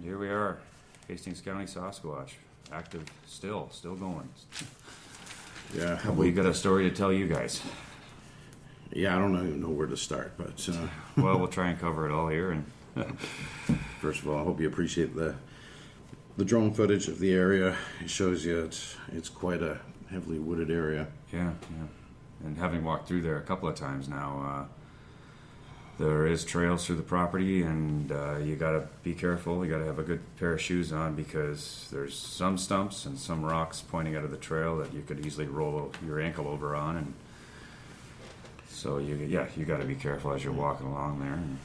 And here we are, Hastings County Sasquatch, active still going. Yeah, We got a story to tell you guys. Yeah, I don't even know where to start, but Well, we'll try and cover it all here. And first of all, I hope you appreciate the drone footage of the area. It shows you it's quite a heavily wooded area. yeah. And having walked through there a couple of times now, there is trails through the property, and you got to be careful. You got to have a good pair of shoes on because there's some stumps and some rocks pointing out of the trail that you could easily roll your ankle over on, and so you got to be careful as you're walking along there. And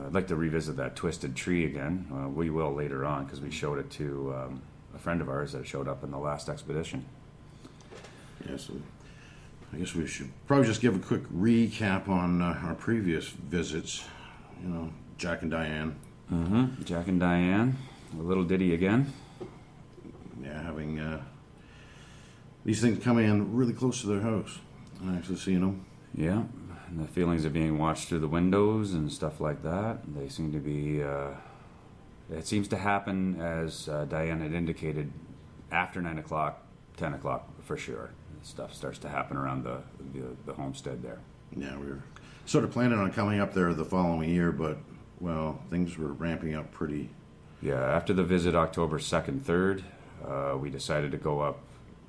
I'd like to revisit that twisted tree again. We will later on because we showed it to a friend of ours that showed up in the last expedition. Yeah, so I guess we should probably just give a quick recap on our previous visits. You know, Jack and Diane. Mm-hmm. Jack and Diane, a little ditty again. Yeah, having these things coming in really close to their house and actually seeing them. Yeah, and the feelings of being watched through the windows and stuff like that. They seem to be. It seems to happen, as Diane had indicated, after 9 o'clock, 10 o'clock for sure. Stuff starts to happen around the homestead there. Yeah, we were sort of planning on coming up there the following year, but, well, things were ramping up pretty. Yeah, after the visit October 2nd, 3rd, we decided to go up,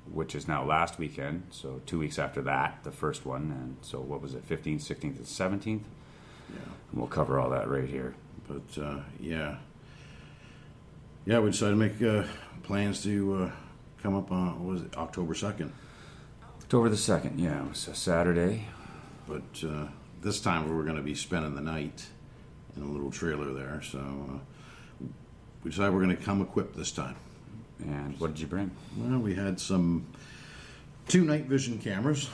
which is now last weekend, so 2 weeks after that, the first one, and so what was it, 15th, 16th, and 17th? Yeah. And we'll cover all that right here. But, yeah, we decided to make plans to come up on, what was it, October 2nd. October the 2nd, yeah, it was a Saturday. But this time we were going to be spending the night in a little trailer there, so we decided we're going to come equipped this time. And what did you bring? Well, we had two night vision cameras.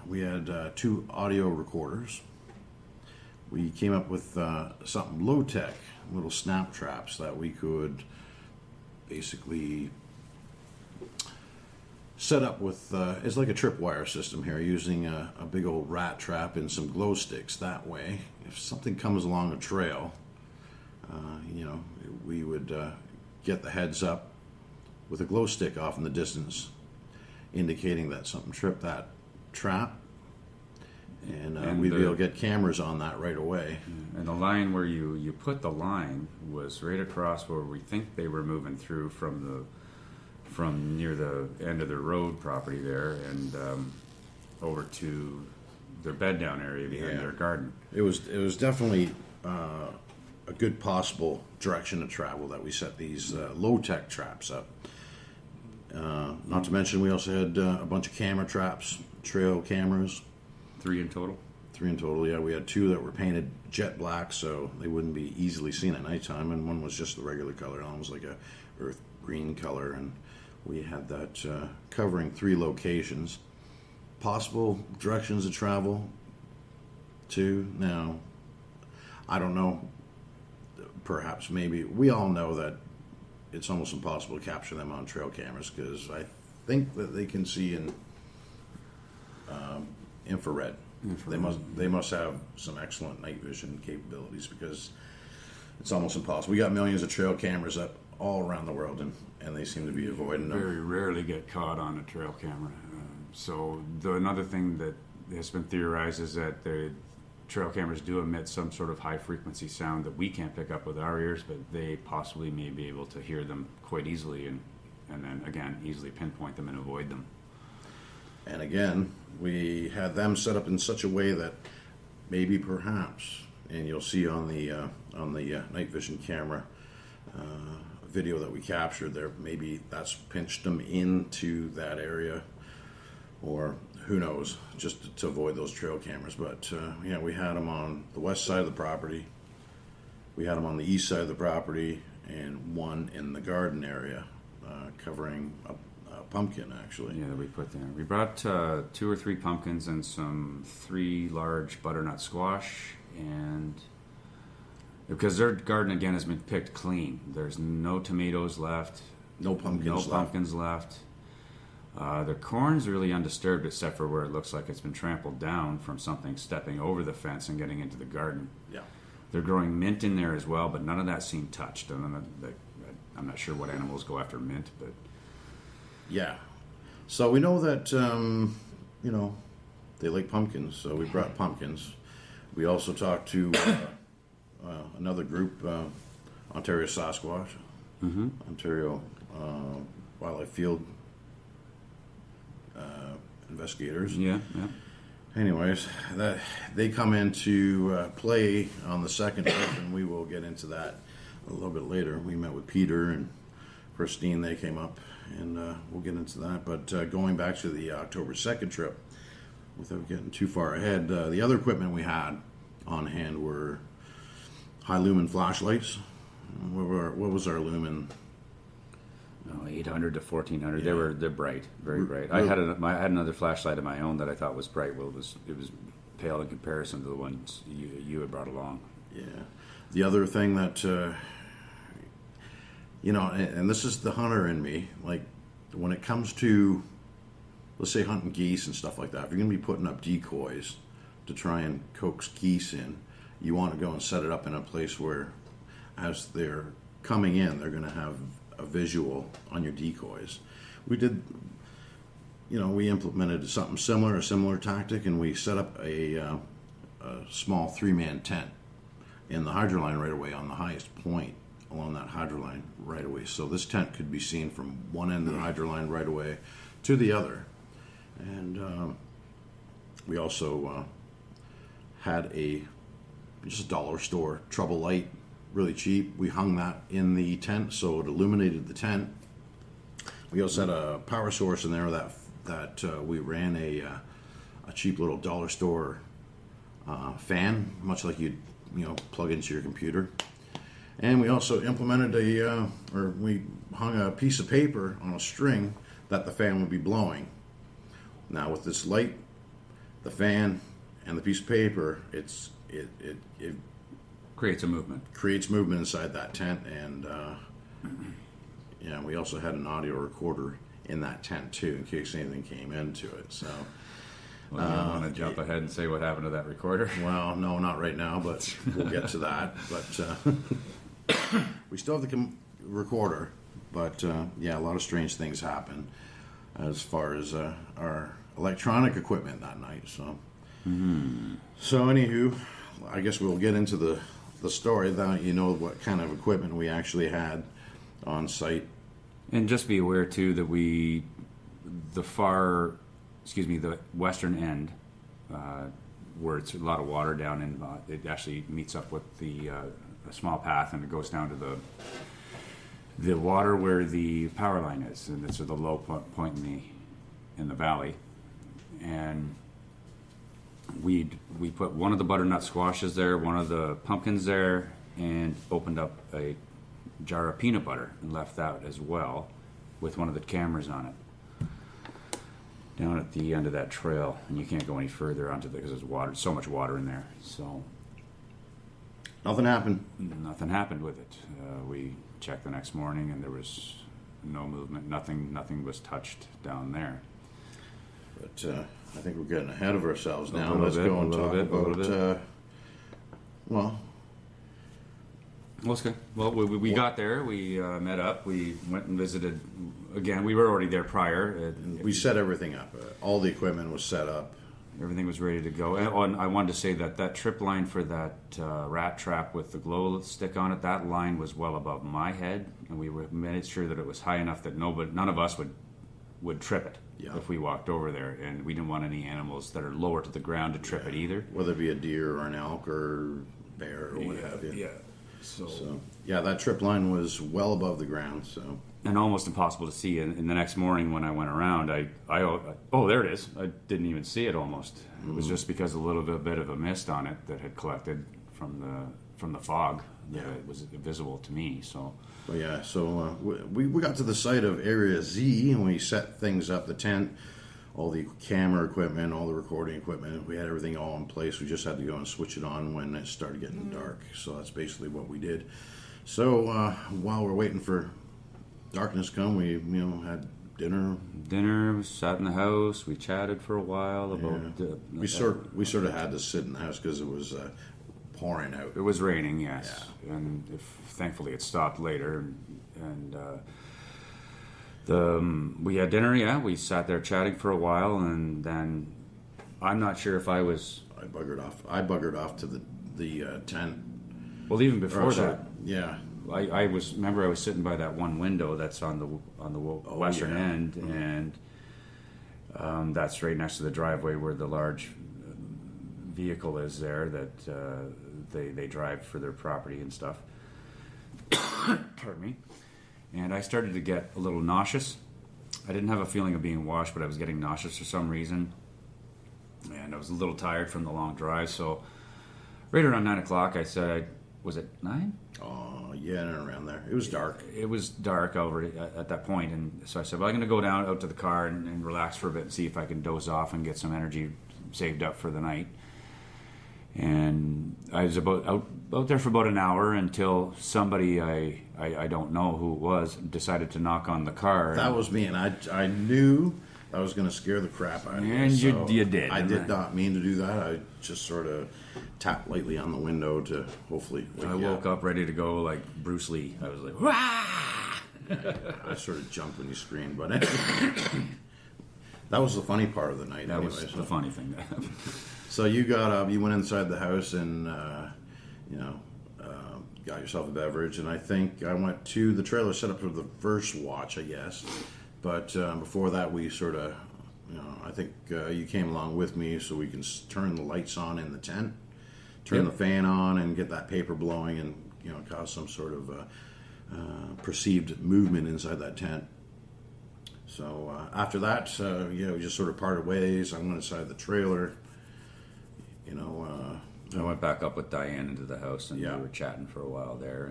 We had 2 audio recorders. We came up with something low-tech, little snap traps that we could basically set up with, it's like a tripwire system here, using a big old rat trap and some glow sticks. That way, if something comes along a trail, we would get the heads up with a glow stick off in the distance, indicating that something tripped that trap, and we'd be able to get cameras on that right away. And the line where you put the line was right across where we think they were moving through from near the end of the road property there, and over to their bed down area behind their garden. It was definitely a good possible direction to travel that we set these low-tech traps up. Not to mention we also had a bunch of camera traps, trail cameras. 3 in total? 3 in total, yeah. We had 2 that were painted jet black so they wouldn't be easily seen at nighttime, and one was just the regular color, almost like a earth green color, and we had that covering 3 locations. Possible directions to travel to. Now, I don't know, perhaps maybe, we all know that it's almost impossible to capture them on trail cameras because I think that they can see in infrared. They must have some excellent night vision capabilities because it's almost impossible. We got millions of trail cameras up all around the world, and they seem to be avoiding them. Very rarely get caught on a trail camera. So another thing that has been theorized is that the trail cameras do emit some sort of high frequency sound that we can't pick up with our ears, but they possibly may be able to hear them quite easily and then again easily pinpoint them and avoid them. And again, we had them set up in such a way that maybe perhaps, and you'll see on the night vision camera video that we captured there, maybe that's pinched them into that area, or who knows, just to avoid those trail cameras. But we had them on the west side of the property, we had them on the east side of the property, and one in the garden area, covering a pumpkin actually. Yeah, that we put there. We brought 2 or 3 pumpkins and some 3 large butternut squash, and because their garden again has been picked clean. There's no tomatoes left, No pumpkins left. The corn's really undisturbed except for where it looks like it's been trampled down from something stepping over the fence and getting into the garden. Yeah. They're growing mint in there as well, but none of that seemed touched. And I'm not sure what animals go after mint, but Yeah. So we know that, they like pumpkins, so we brought pumpkins. We also talked to another group, Ontario Sasquatch, Ontario Wildlife Field Investigators. yeah. Anyways, that they come into play on the second trip, and we will get into that a little bit later. We met with Peter and Christine. They came up, and we'll get into that. But going back to the October 2nd trip, without getting too far ahead, the other equipment we had on hand were high lumen flashlights. What was our lumen? 800 to 1400. Yeah. They're bright, very bright. I had another flashlight of my own that I thought was bright. Well, it was pale in comparison to the ones you had brought along. Yeah. The other thing that and this is the hunter in me. Like when it comes to, let's say, hunting geese and stuff like that, if you're going to be putting up decoys to try and coax geese in, you want to go and set it up in a place where, as they're coming in, they're going to have a visual on your decoys. We did, we implemented a similar tactic, and we set up a small 3-man tent in the hydroline right away on the highest point along that hydroline right away. So this tent could be seen from one end of the hydroline right away to the other. And we also had just a dollar store trouble light, really cheap. We hung that in the tent so it illuminated the tent. We also had a power source in there that we ran a cheap little dollar store fan, much like you'd plug into your computer. And we also implemented we hung a piece of paper on a string that the fan would be blowing. Now with this light, the fan, and the piece of paper, it Creates a movement. Creates movement inside that tent, and we also had an audio recorder in that tent too, in case anything came into it. So, You want to jump ahead and say what happened to that recorder? well, no, not right now, but we'll get to that. But we still have the recorder, but a lot of strange things happen as far as our electronic equipment that night. So, so anywho, I guess we'll get into the story, that what kind of equipment we actually had on site. And just be aware too that the western end, where it's a lot of water down in, it actually meets up with a small path, and it goes down to the water where the power line is, and it's at the low point in the valley. And we put one of the butternut squashes there, one of the pumpkins there, and opened up a jar of peanut butter and left that as well with one of the cameras on it down at the end of that trail. And you can't go any further onto because there's so much water in there. So Nothing happened. nothing happened with it. We checked the next morning, and there was no movement. Nothing was touched down there. But I think we're getting ahead of ourselves now. little Let's bit, go and a little talk bit, a little about. Well, it's good. Well, we got there. We met up. We went and visited. Again, we were already there prior. We set everything up. All the equipment was set up. Everything was ready to go. And I wanted to say that trip line for that rat trap with the glow stick on it, that line was well above my head, and we made sure that it was high enough that none of us would trip it if we walked over there, and we didn't want any animals that are lower to the ground to trip it either. Whether it be a deer or an elk or bear or what have you. Yeah. So that trip line was well above the ground. So, and almost impossible to see. And the next morning when I went around, oh, there it is. I didn't even see it almost. It was just because a little bit of a mist on it that had collected from the fog that it was visible to me. So, we got to the site of Area Z, and we set things up, the tent, all the camera equipment, all the recording equipment. We had everything all in place. We just had to go and switch it on when it started getting dark. So that's basically what we did. So while we're waiting for darkness to come, we had dinner. We sat in the house. We chatted for a while about. We sort of had to sit in the house because it was pouring out. It was raining, yes, and thankfully it stopped later, and we had dinner. Yeah, we sat there chatting for a while, and then I'm not sure if I was. I buggered off to the tent. Well, even before that, yeah. I was sitting by that one window that's on the western end, and that's right next to the driveway where the large vehicle is there that they drive for their property and stuff. Pardon me. And I started to get a little nauseous. I didn't have a feeling of being washed, but I was getting nauseous for some reason, and I was a little tired from the long drive. So right around 9 o'clock, I said, was it 9? Oh, yeah, around there. It was dark. It was dark already at that point, and so I said, well, I'm going to go out to the car and relax for a bit and see if I can doze off and get some energy saved up for the night. And I was out there for about an hour until somebody I don't know who it was decided to knock on the car. That was me, and I knew I was going to scare the crap out of you. And so you did. I did not mean to do that. I just sort of tapped lightly on the window to hopefully wake I woke up ready to go like Bruce Lee. I was like, wah! I sort of jumped when you screamed, but that was the funny part of the night. That was the funny thing that happened. So you got up, you went inside the house, and got yourself a beverage. And I think I went to the trailer set up for the first watch, I guess. But before that, we sort of, I think you came along with me so we can turn the lights on in the tent, turn the fan on, and get that paper blowing, and cause some sort of perceived movement inside that tent. So after that, we just sort of parted ways. I went inside the trailer. I went back up with Diane into the house, and we were chatting for a while there.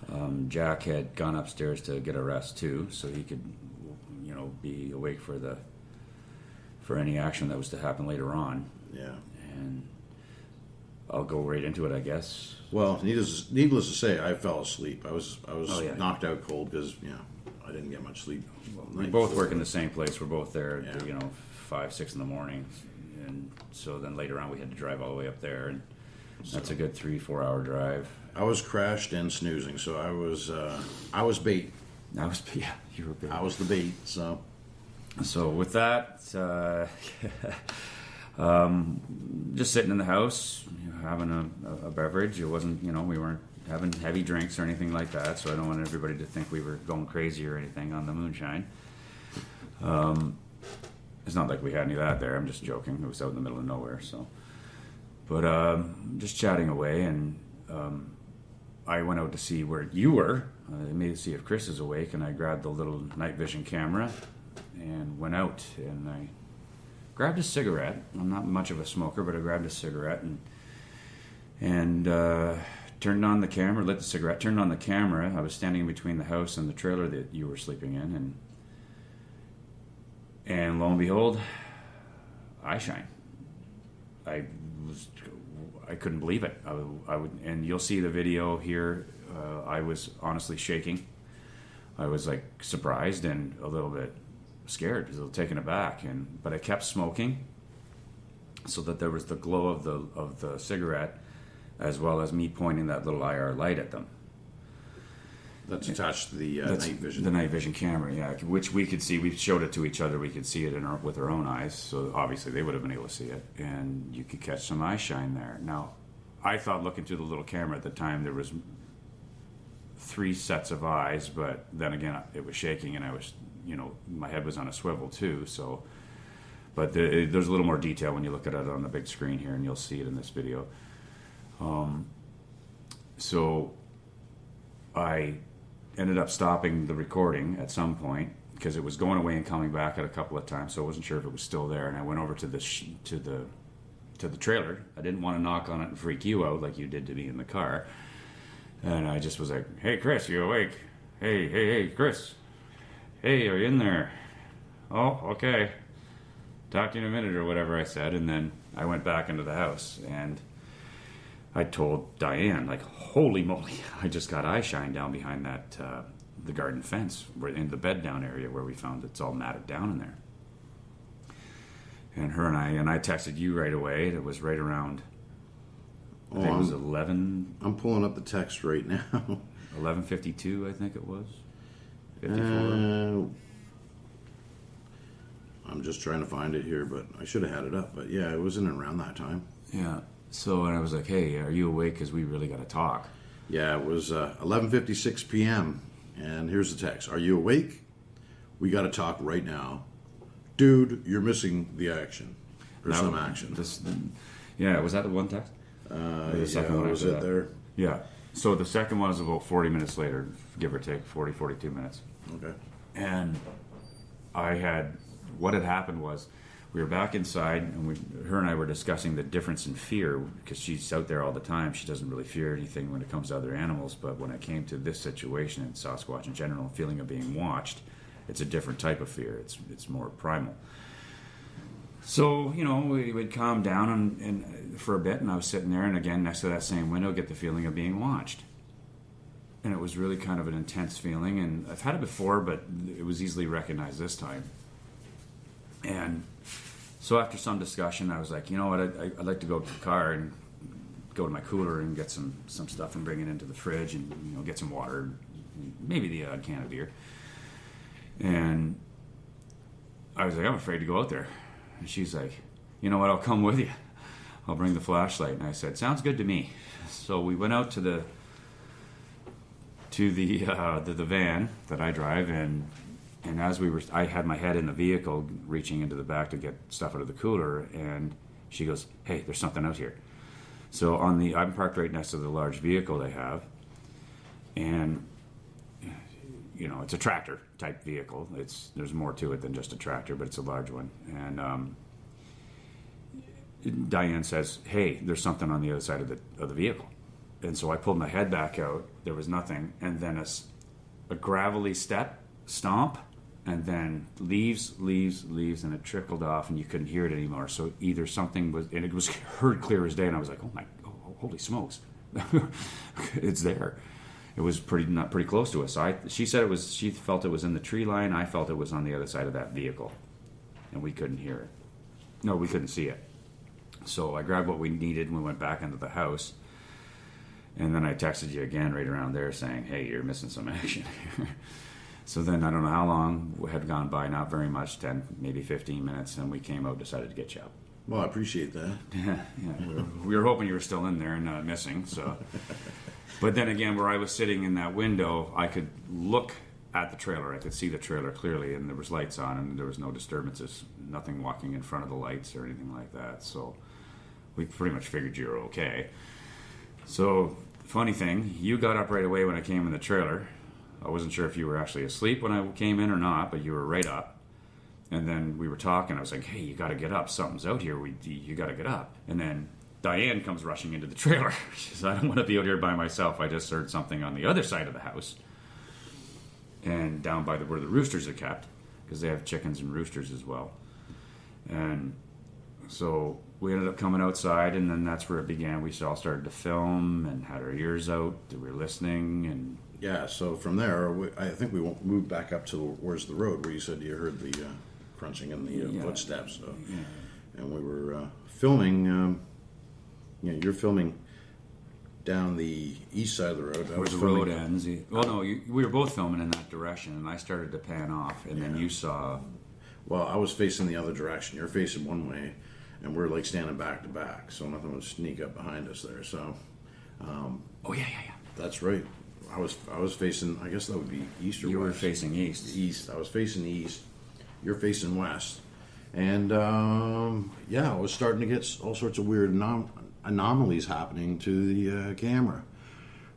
And Jack had gone upstairs to get a rest too, so he could, be awake for any action that was to happen later on. Yeah. And I'll go right into it, I guess. Well, needless to say, I fell asleep. I was knocked out cold because I didn't get much sleep. We both work in the same place. We're both there, 5, 6 in the morning. And so then later on we had to drive all the way up there, and that's a good 3-4 hour drive. I was crashed and snoozing, so I was bait. You were bait. I was the bait. So with that, just sitting in the house, having a beverage. It wasn't, we weren't having heavy drinks or anything like that. So I don't want everybody to think we were going crazy or anything on the moonshine. It's not like we had any of that there. I'm just joking. It was out in the middle of nowhere. So, but just chatting away, and I went out to see where you were. I made to see if Chris is awake, and I grabbed the little night vision camera and went out, and I grabbed a cigarette. I'm not much of a smoker, but I grabbed a cigarette and turned on the camera, lit the cigarette, turned on the camera. I was standing in between the house and the trailer that you were sleeping in, and lo and behold, eye shine. I couldn't believe it. I would, and you'll see the video here. I was honestly shaking. I was like surprised and a little bit scared, a little taken aback, but I kept smoking, so that there was the glow of the cigarette, as well as me pointing that little IR light at them. That's attached to the night vision. The night vision camera, yeah, which we could see. We showed it to each other. We could see it with our own eyes. So obviously they would have been able to see it, and you could catch some eye shine there. Now, I thought looking through the little camera at the time there was 3 sets of eyes, but then again it was shaking, and I was, my head was on a swivel too. So, but there's a little more detail when you look at it on the big screen here, and you'll see it in this video. So I ended up stopping the recording at some point because it was going away and coming back at a couple of times, so I wasn't sure if it was still there. And I went over to the trailer. I didn't want to knock on it and freak you out like you did to me in the car. And I just was like, "Hey, Chris, you awake? Hey, Chris. Hey, are you in there? Oh, okay. Talk to you in a minute," or whatever I said. And then I went back into the house, and I told Diane, like, holy moly, I just got eye shine down behind that, the garden fence, in the bed down area where we found it's all matted down in there. And I texted you right away. It was right around I think it was 11, I'm pulling up the text right now. 11:52, I think it was. 54. I'm just trying to find it here, but I should have had it up. But yeah, it was in and around that time. Yeah. So, and I was like, hey, are you awake? Because we really got to talk. Yeah, it was 11:56 p.m. And here's the text. Are you awake? We got to talk right now. Dude, you're missing the action. Or Now, some action. Yeah, was that the one text? The second one was after it that? there? Yeah. So the second one was about 40 minutes later, give or take, 40, 42 minutes. Okay. And what had happened was we were back inside, and her and I were discussing the difference in fear, because she's out there all the time. She doesn't really fear anything when it comes to other animals, but when it came to this situation in Sasquatch in general, feeling of being watched, it's a different type of fear. It's more primal. So, we'd calm down and for a bit, and I was sitting there, and again, next to that same window, get the feeling of being watched. And it was really kind of an intense feeling, and I've had it before, but it was easily recognized this time. And so after some discussion, I was like, you know what, I'd like to go to the car and go to my cooler and get some stuff and bring it into the fridge and, get some water, maybe the odd can of beer. And I was like, I'm afraid to go out there. And she's like, you know what, I'll come with you. I'll bring the flashlight. And I said, sounds good to me. So we went out to the van that I drive, and as I had my head in the vehicle reaching into the back to get stuff out of the cooler, and she goes, hey, there's something out here. So I'm parked right next to the large vehicle they have, and it's a tractor type vehicle. There's more to it than just a tractor, but it's a large one. And Diane says, hey, there's something on the other side of the vehicle. And so I pulled my head back out. There was nothing. And then a gravelly stomp, and then leaves, and it trickled off, and you couldn't hear it anymore. So either something was, and it was heard clear as day, and I was like, holy smokes. It's there. It was pretty close to us. She said she felt it was in the tree line. I felt it was on the other side of that vehicle, and we couldn't hear it. No, we couldn't see it. So I grabbed what we needed, and we went back into the house. And then I texted you again right around there saying, hey, you're missing some action here. So then I don't know how long had gone by, not very much, 10, maybe 15 minutes, and we came out, decided to get you up. Well, I appreciate that. Yeah. We were hoping you were still in there and not missing. So, but then again, where I was sitting in that window, I could look at the trailer. I could see the trailer clearly, and there was lights on, and there was no disturbances, nothing walking in front of the lights or anything like that. So we pretty much figured you were okay. So, funny thing, you got up right away when I came in the trailer. I wasn't sure if you were actually asleep when I came in or not, but you were right up. And then we were talking. I was like, hey, you got to get up. Something's out here. You got to get up. And then Diane comes rushing into the trailer. She says, I don't want to be out here by myself. I just heard something on the other side of the house. And down by where the roosters are kept, because they have chickens and roosters as well. And so we ended up coming outside, and then that's where it began. We all started to film and had our ears out. We were listening, and yeah. So from there, I think we moved back up to where's the road where you said you heard the crunching and the footsteps. So, yeah. And we were filming. You're filming down the east side of the road. Where the road ends. Well, no, we were both filming in that direction, and I started to pan off, and then you saw. Well, I was facing the other direction. You're facing one way, and we're like standing back to back, so nothing would sneak up behind us there. So, yeah. That's right. I was facing. I guess that would be east or west. You were facing east. East. I was facing east. You're facing west, and I was starting to get all sorts of weird anomalies happening to the camera.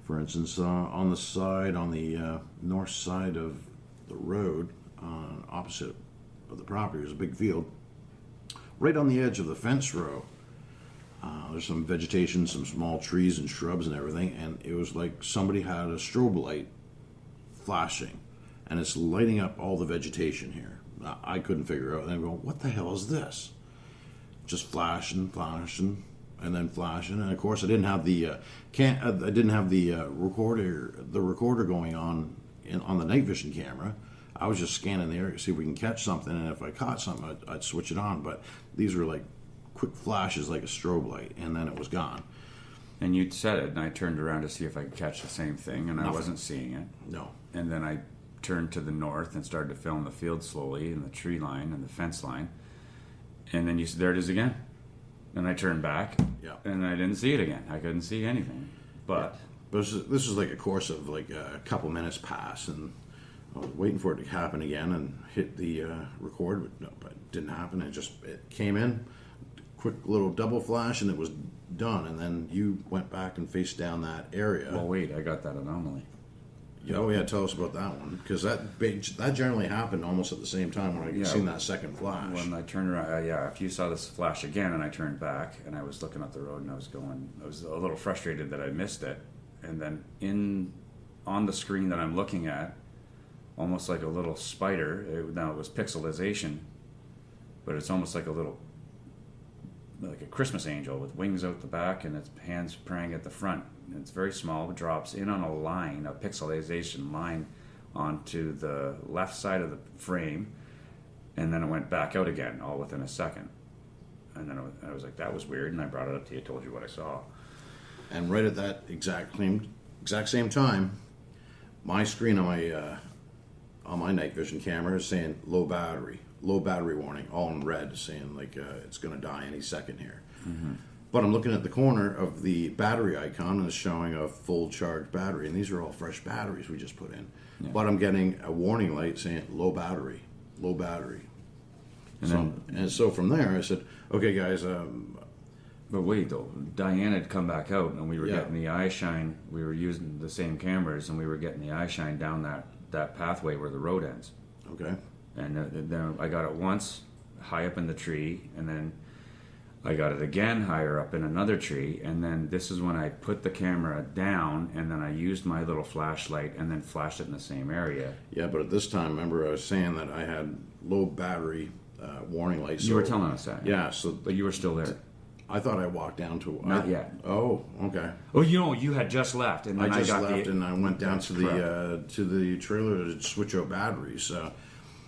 For instance, on the north side of the road, opposite of the property, there's a big field. Right on the edge of the fence row, there's some vegetation, some small trees and shrubs and everything, and it was like somebody had a strobe light flashing, and it's lighting up all the vegetation here. I couldn't figure it out, and I'm going, what the hell is this? Just flashing, and then flashing, and of course I didn't have the recorder going on the night vision camera. I was just scanning the area to see if we can catch something, and if I caught something, I'd switch it on. But these were like quick flashes, like a strobe light, and then it was gone. And you said it, and I turned around to see if I could catch the same thing, and I wasn't seeing it. No. And then I turned to the north and started to film the field slowly, and the tree line and the fence line. And then there it is again. And I turned back, Yeah. and I didn't see it again. I couldn't see anything. But This is like a course of like a couple minutes pass, and I was waiting for it to happen again and hit the record, but it didn't happen. It came in, quick little double flash, and it was done. And then you went back and faced down that area. well, wait, I got that anomaly. Oh yeah, tell us about that one, because that generally happened almost at the same time when I seen that second flash. When I turned around, if you saw this flash again, and I turned back, and I was looking up the road, and I was a little frustrated that I missed it. And then on the screen that I'm looking at, almost like a little spider. Now it was pixelization, but it's almost like a Christmas angel with wings out the back and its hands praying at the front. And it's very small. It drops in on a pixelization line onto the left side of the frame, and then it went back out again, all within a second. And then I was like, that was weird, and I brought it up to you, told you what I saw. And right at that exact same time, my screen on my night vision camera is saying low battery warning, all in red, saying like it's going to die any second here. Mm-hmm. But I'm looking at the corner of the battery icon, and it's showing a full charged battery, and these are all fresh batteries we just put in. Yeah. But I'm getting a warning light saying low battery. And so from there, I said, okay, guys. But wait, though, Diane had come back out, and we were getting the eye shine. We were using the same cameras, and we were getting the eye shine down that pathway where the road ends. Okay. And then I got it once high up in the tree, and then I got it again higher up in another tree, and then this is when I put the camera down, and then I used my little flashlight and then flashed it in the same area. Yeah, but at this time, remember I was saying that I had low battery warning lights. You were telling us that. Yeah, so but you were still there. I thought I walked down to Not yet. Oh, okay. Oh, you had just left, and then I just got left, and I went down to the trailer to switch out batteries.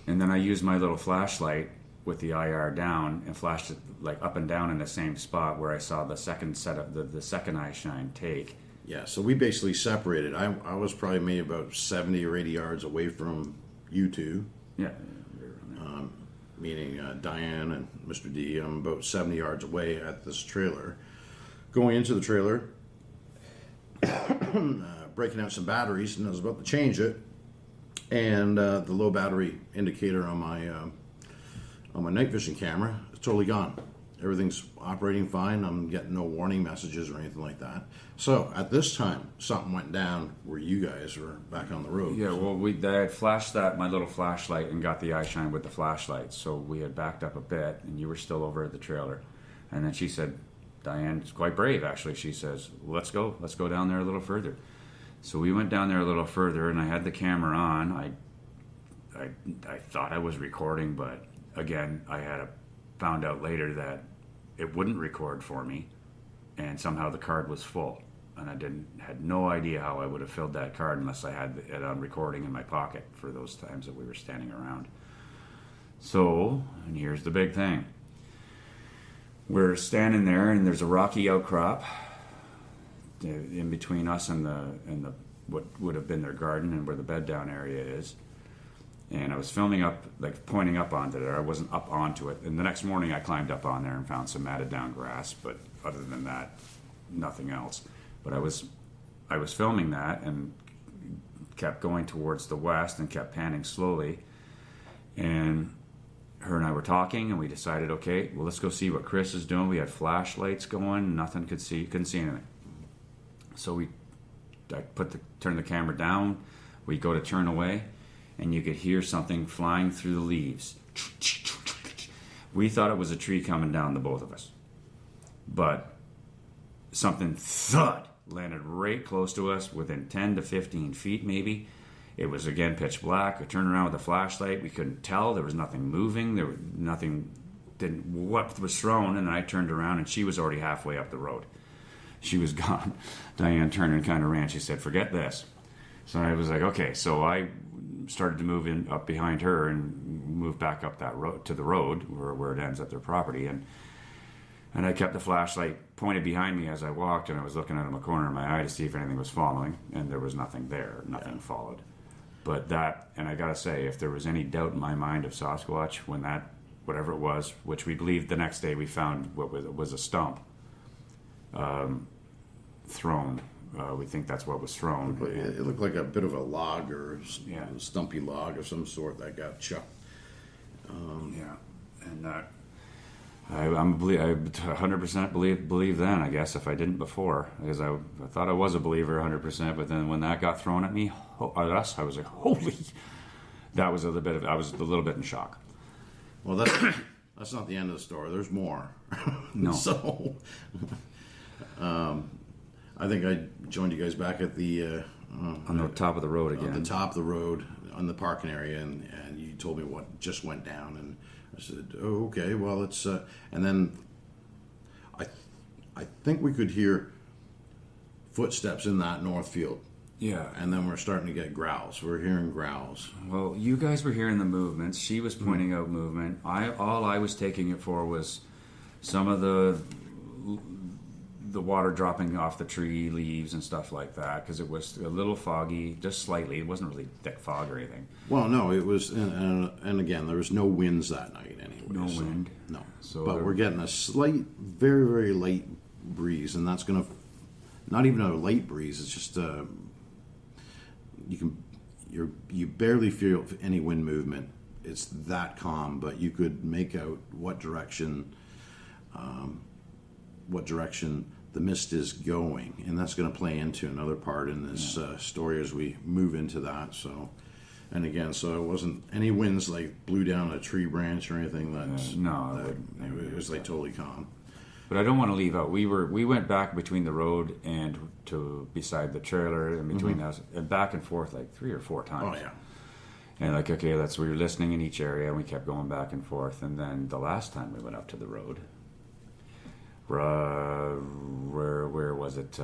And then I used my little flashlight with the IR down and flashed it like up and down in the same spot where I saw the second set of the second eye shine take. Yeah, so we basically separated. I was probably maybe about 70 or 80 yards away from you two. Yeah. Meaning Diane and Mr. D. I'm about 70 yards away at this trailer. Going into the trailer, breaking out some batteries, and I was about to change it. And the low battery indicator on my night vision camera is totally gone. Everything's operating fine. I'm getting no warning messages or anything like that. So at this time, something went down where you guys were back on the road. Yeah, well, I had flashed my little flashlight and got the eye shine with the flashlight. So we had backed up a bit, and you were still over at the trailer. And then she said, Diane's quite brave, actually. She says, let's go down there a little further. So we went down there a little further, and I had the camera on. I thought I was recording, but again, I found out later that it wouldn't record for me, and somehow the card was full, and I had no idea how I would have filled that card unless I had it on recording in my pocket for those times that we were standing around. So, and here's the big thing. We're standing there, and there's a rocky outcrop in between us and the what would have been their garden and where the bed down area is. And I was filming up, like pointing up onto there. I wasn't up onto it. And the next morning I climbed up on there and found some matted down grass. But other than that, nothing else. But I was filming that and kept going towards the west and kept panning slowly. And her and I were talking, and we decided, okay, well, let's go see what Chris is doing. We had flashlights going. Couldn't see anything. So I turned the camera down. We go to turn away, and you could hear something flying through the leaves. We thought it was a tree coming down to both of us. But something thud landed right close to us, within 10 to 15 feet maybe. It was again pitch black. I turned around with the flashlight. We couldn't tell. There was nothing moving. There was nothing. What was thrown? And then I turned around, and she was already halfway up the road. She was gone. Diane turned and kind of ran. She said, "Forget this." So I was like, okay. So I started to move in up behind her and move back up that road to the road where it ends at their property. And And I kept the flashlight pointed behind me as I walked, and I was looking out of my corner of my eye to see if anything was following, and there was nothing there. Nothing followed. But that, and I gotta say, if there was any doubt in my mind of Sasquatch when that, whatever it was, which we believed the next day we found what was a stump thrown. We think that's what was thrown. It looked like a bit of a log or a stumpy log of some sort that got chucked. And I 100% believe then, I guess, if I didn't before, because I thought I was a believer 100%, but then when that got thrown at me, I was like, holy, I was a little bit in shock. Well, that's not the end of the story. There's more. No. So, I think I joined you guys back at the on the top of the road again. On the top of the road, on the parking area, and you told me what just went down, and I said, "Oh, okay. Well, it's." And then I think we could hear footsteps in that north field. Yeah. And then we're starting to get growls. We're hearing growls. Well, you guys were hearing the movements. She was pointing out movement. All I was taking it for was some of the water dropping off the tree leaves and stuff like that, because it was a little foggy, just slightly. It wasn't really thick fog or anything. Well, no, it was, and again, there was no winds that night anyway. No wind. No. So but we're getting a slight, very, very light breeze, and that's going to, not even a light breeze, it's just, you barely feel any wind movement. It's that calm, but you could make out what direction the mist is going, and that's going to play into another part in this story as we move into that. So, and again, so it wasn't any winds like blew down a tree branch or anything. It was like totally calm. But I don't want to leave out. We went back between the road and to beside the trailer, and between the house, and back and forth like 3 or 4 times. Oh yeah. And like, okay, we were listening in each area, and we kept going back and forth. And then the last time we went up to the road, where was it?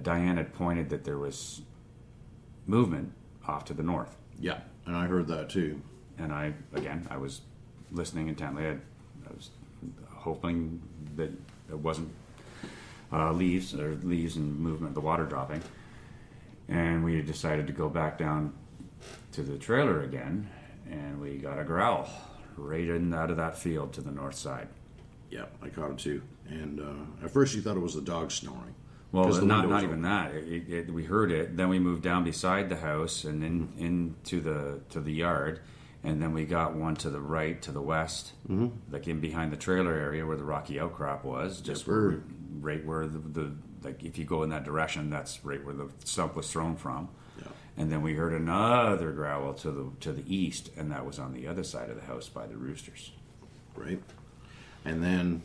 Diane had pointed that there was movement off to the north. Yeah, and I heard that too. And I was listening intently. I was hoping that it wasn't leaves and movement, the water dropping. And we decided to go back down to the trailer again, and we got a growl right out of that field to the north side. Yeah, I caught it too. And at first you thought it was the dog snoring. Well, not even that. We heard it. Then we moved down beside the house and into the yard, and then we got one to the right, to the west, like in behind the trailer area where the rocky outcrop was, just right where the like if you go in that direction, that's right where the stump was thrown from. Yeah. And then we heard another growl to the east, and that was on the other side of the house by the roosters. Right. And then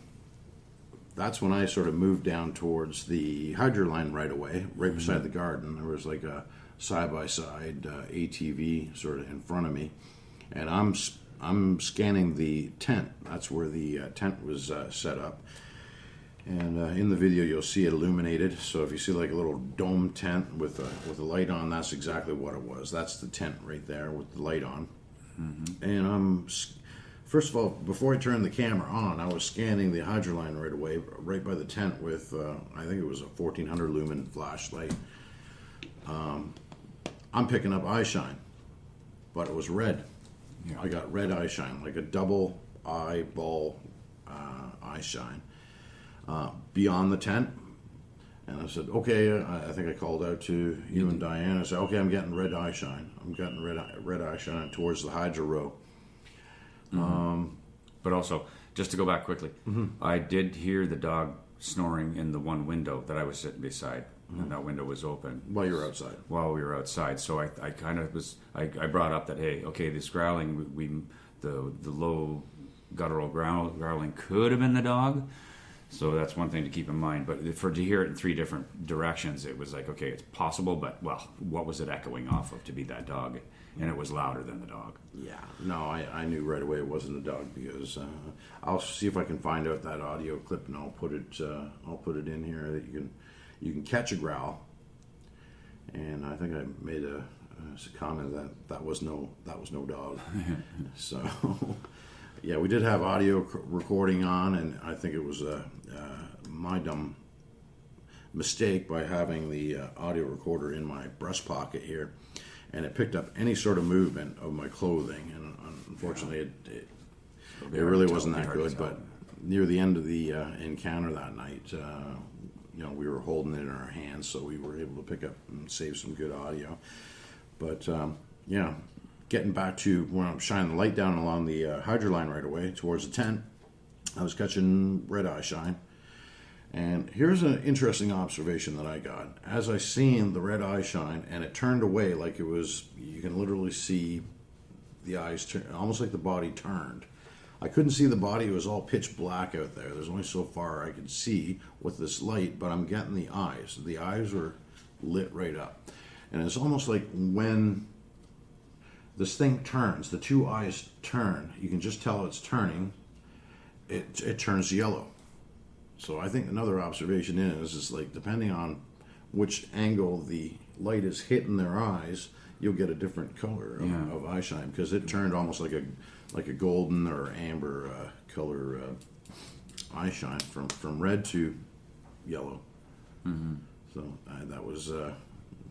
that's when I sort of moved down towards the hydro line right away, right beside the garden. There was like a side-by-side ATV sort of in front of me. And I'm scanning the tent. That's where the tent was set up. And in the video, you'll see it illuminated. So if you see like a little dome tent with a light on, that's exactly what it was. That's the tent right there with the light on. And first of all, before I turned the camera on, I was scanning the hydro line right away, right by the tent with, I think it was a 1400 lumen flashlight. I'm picking up eye shine, but it was red. Yeah. I got red eye shine, like a double eyeball eye shine beyond the tent. And I said, okay, I think I called out to you and Diane. I said, okay, I'm getting red eye shine. I'm getting red eye shine towards the hydro row. But also, just to go back quickly, I did hear the dog snoring in the one window that I was sitting beside, and that window was open. While you were outside. While we were outside. So I kind of was, I brought up that, hey, okay, this growling, the low guttural growling could have been the dog. So that's one thing to keep in mind. But to hear it in 3 different directions, it was like, okay, it's possible, but, well, what was it echoing off of to be that dog? And it was louder than the dog. Yeah, no, I knew right away it wasn't a dog because I'll see if I can find out that audio clip and I'll put it in here that you can catch a growl. And I think I made a comment that was no dog. So Yeah, we did have audio recording on, and I think it was my dumb mistake by having the audio recorder in my breast pocket here, and it picked up any sort of movement of my clothing, and unfortunately it really wasn't that good. But near the end of the encounter that night, we were holding it in our hands, so we were able to pick up and save some good audio. But getting back to when I'm shining the light down along the hydro line right away towards the tent, I was catching red eye shine. And here's an interesting observation that I got. As I seen the red eye shine, and it turned away like it was, you can literally see the eyes turn, almost like the body turned. I couldn't see the body, it was all pitch black out there. There's only so far I could see with this light, but I'm getting the eyes. The eyes were lit right up. And it's almost like when this thing turns, the two eyes turn, you can just tell it's turning, it turns yellow. So I think another observation is like depending on which angle the light is hitting their eyes, you'll get a different color of eye shine, because it turned almost like a golden or amber color eye shine from red to yellow. Mm-hmm. So that was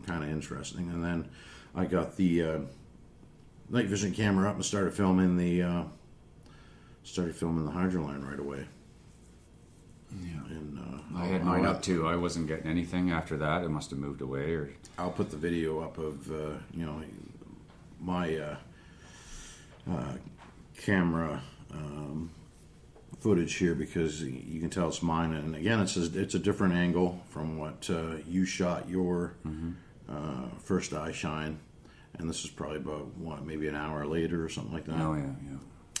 kind of interesting. And then I got the night vision camera up and started filming the hydro line right away. Yeah, and I had mine up too. I wasn't getting anything after that. It must have moved away, or I'll put the video up of my camera footage here, because you can tell it's mine. And again, it's a different angle from what you shot your first eye shine, and this is probably about maybe an hour later or something like that. Oh yeah.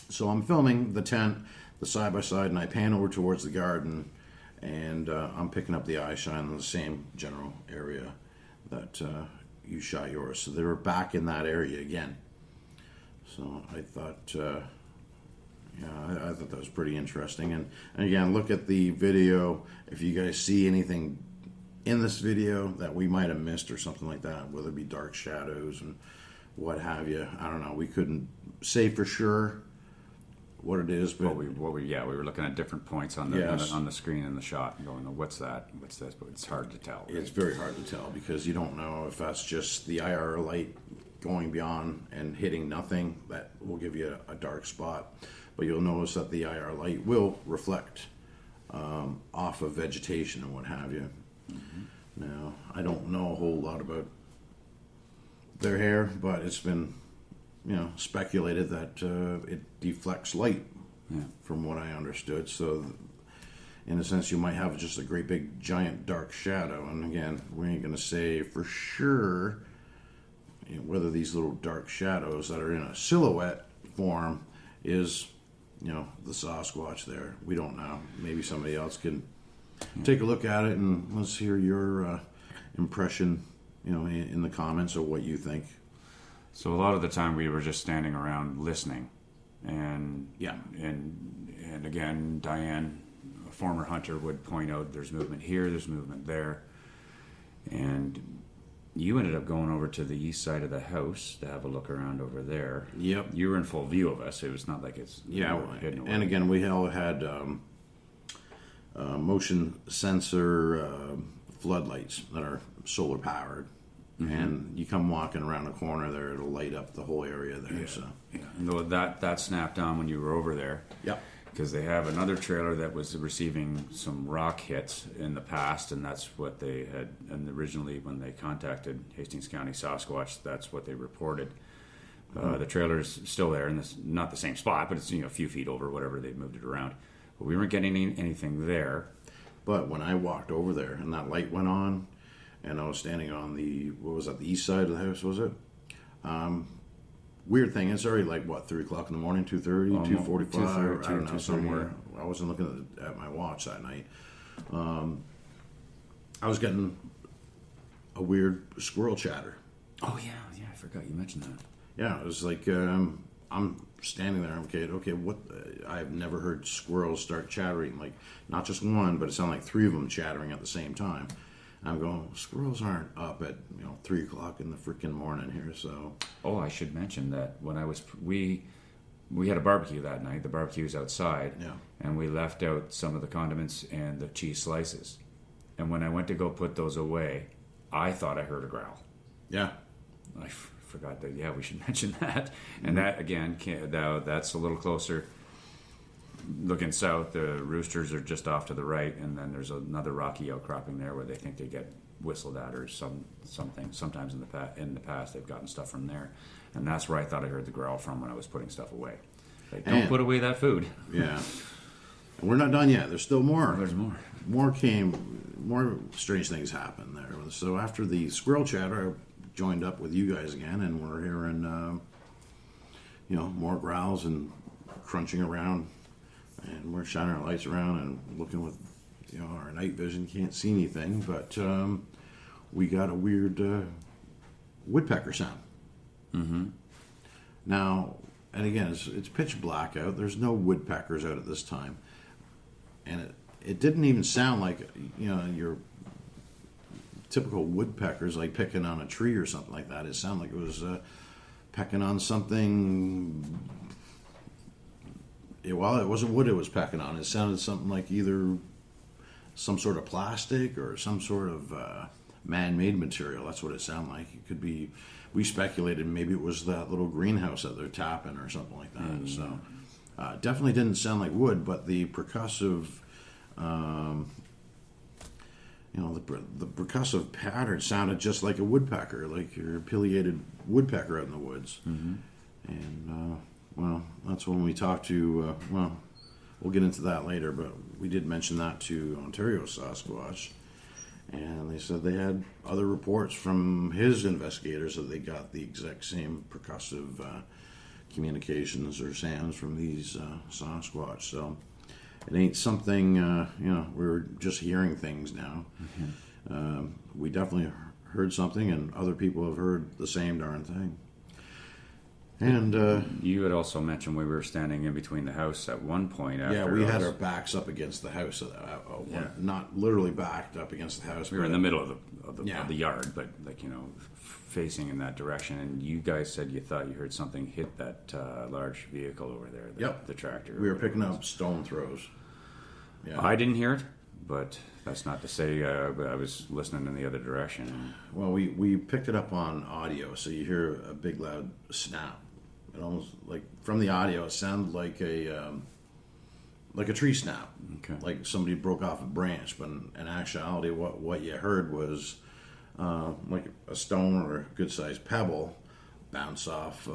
So I'm filming the tent, the side by side, and I pan over towards the garden, and I'm picking up the eye shine in the same general area that you shot yours. So they were back in that area again. So I thought, I thought that was pretty interesting. And again, look at the video. If you guys see anything in this video that we might have missed or something like that, whether it be dark shadows and what have you, I don't know. We couldn't say for sure what it is, but we were looking at different points on the screen in the shot and going, what's that, what's this, but it's hard to tell, right? It's very hard to tell, because you don't know if that's just the IR light going beyond and hitting nothing. That will give you a dark spot, but you'll notice that the IR light will reflect off of vegetation and what have you. Now, I don't know a whole lot about their hair, but it's been speculated that it deflects light, from what I understood. So in a sense, you might have just a great big giant dark shadow. And again, we ain't going to say for sure whether these little dark shadows that are in a silhouette form is the Sasquatch there. We don't know. Maybe somebody else can take a look at it, and let's hear your impression in the comments of what you think. So a lot of the time we were just standing around listening, and and again, Diane, a former hunter, would point out there's movement here, there's movement there, and you ended up going over to the east side of the house to have a look around over there. Yep, you were in full view of us. It was not like it's hidden away. And again, we all had motion sensor floodlights that are solar powered. And you come walking around the corner there, it'll light up the whole area there. And that snapped on when you were over there. Yep. Because they have another trailer that was receiving some rock hits in the past, and that's what they had. And originally, when they contacted Hastings County Sasquatch, that's what they reported. The trailer's still there, and it's not the same spot, but it's a few feet over, whatever, they've moved it around. But we weren't getting anything there. But when I walked over there and that light went on, and I was standing on the east side of the house, was it? Weird thing, it's already like, 3 o'clock in the morning, 2:30, 2:45, I don't know, somewhere. I wasn't looking at my watch that night. I was getting a weird squirrel chatter. Oh, yeah, I forgot you mentioned that. Yeah, it was like, I'm standing there, okay, what? I've never heard squirrels start chattering, like, not just one, but it sounded like 3 of them chattering at the same time. I'm going, squirrels aren't up at 3 o'clock in the freaking morning here. So I should mention that when we had a barbecue that night. The barbecue's outside. Yeah. And we left out some of the condiments and the cheese slices. And when I went to go put those away, I thought I heard a growl. Yeah. I forgot that. Yeah, we should mention that. And that again, that's a little closer. Looking south, the roosters are just off to the right, and then there's another rocky outcropping there where they think they get whistled at or something. Sometimes in the past they've gotten stuff from there, and that's where I thought I heard the growl from when I was putting stuff away. Like, don't put away that food. Yeah. And we're not done yet. There's still more. There's more. More strange things happened there. So after the squirrel chatter, I joined up with you guys again, and we're hearing, more growls and crunching around, and we're shining our lights around and looking with, our night vision. Can't see anything, but we got a weird woodpecker sound. Mm-hmm. Now, and again, it's pitch black out. There's no woodpeckers out at this time, and it didn't even sound like your typical woodpeckers, like picking on a tree or something like that. It sounded like it was pecking on something. Well, it wasn't wood it was pecking on. It sounded something like either some sort of plastic or some sort of man-made material. That's what it sounded like. It could be. We speculated maybe it was that little greenhouse that they're tapping or something like that. Mm-hmm. So definitely didn't sound like wood, but the percussive, the percussive pattern sounded just like a woodpecker, like your pileated woodpecker out in the woods. Mm-hmm. And that's when we talked to. We'll get into that later, but we did mention that to Ontario Sasquatch. And they said they had other reports from his investigators that they got the exact same percussive communications or sounds from these Sasquatch. So it ain't something, we're just hearing things now. Mm-hmm. We definitely heard something, and other people have heard the same darn thing. And you had also mentioned we were standing in between the house at one point. After we had our backs up against the house. Not literally backed up against the house. We were in the middle of the yard, but facing in that direction. And you guys said you thought you heard something hit that large vehicle over there. The tractor. We were picking up stone throws. Yeah. I didn't hear it, but that's not to say I was listening in the other direction. Well, we picked it up on audio, so you hear a big loud snap. It almost like from the audio, it sounded like a tree snap, like somebody broke off a branch. But in actuality, what you heard was like a stone or a good sized pebble bounce off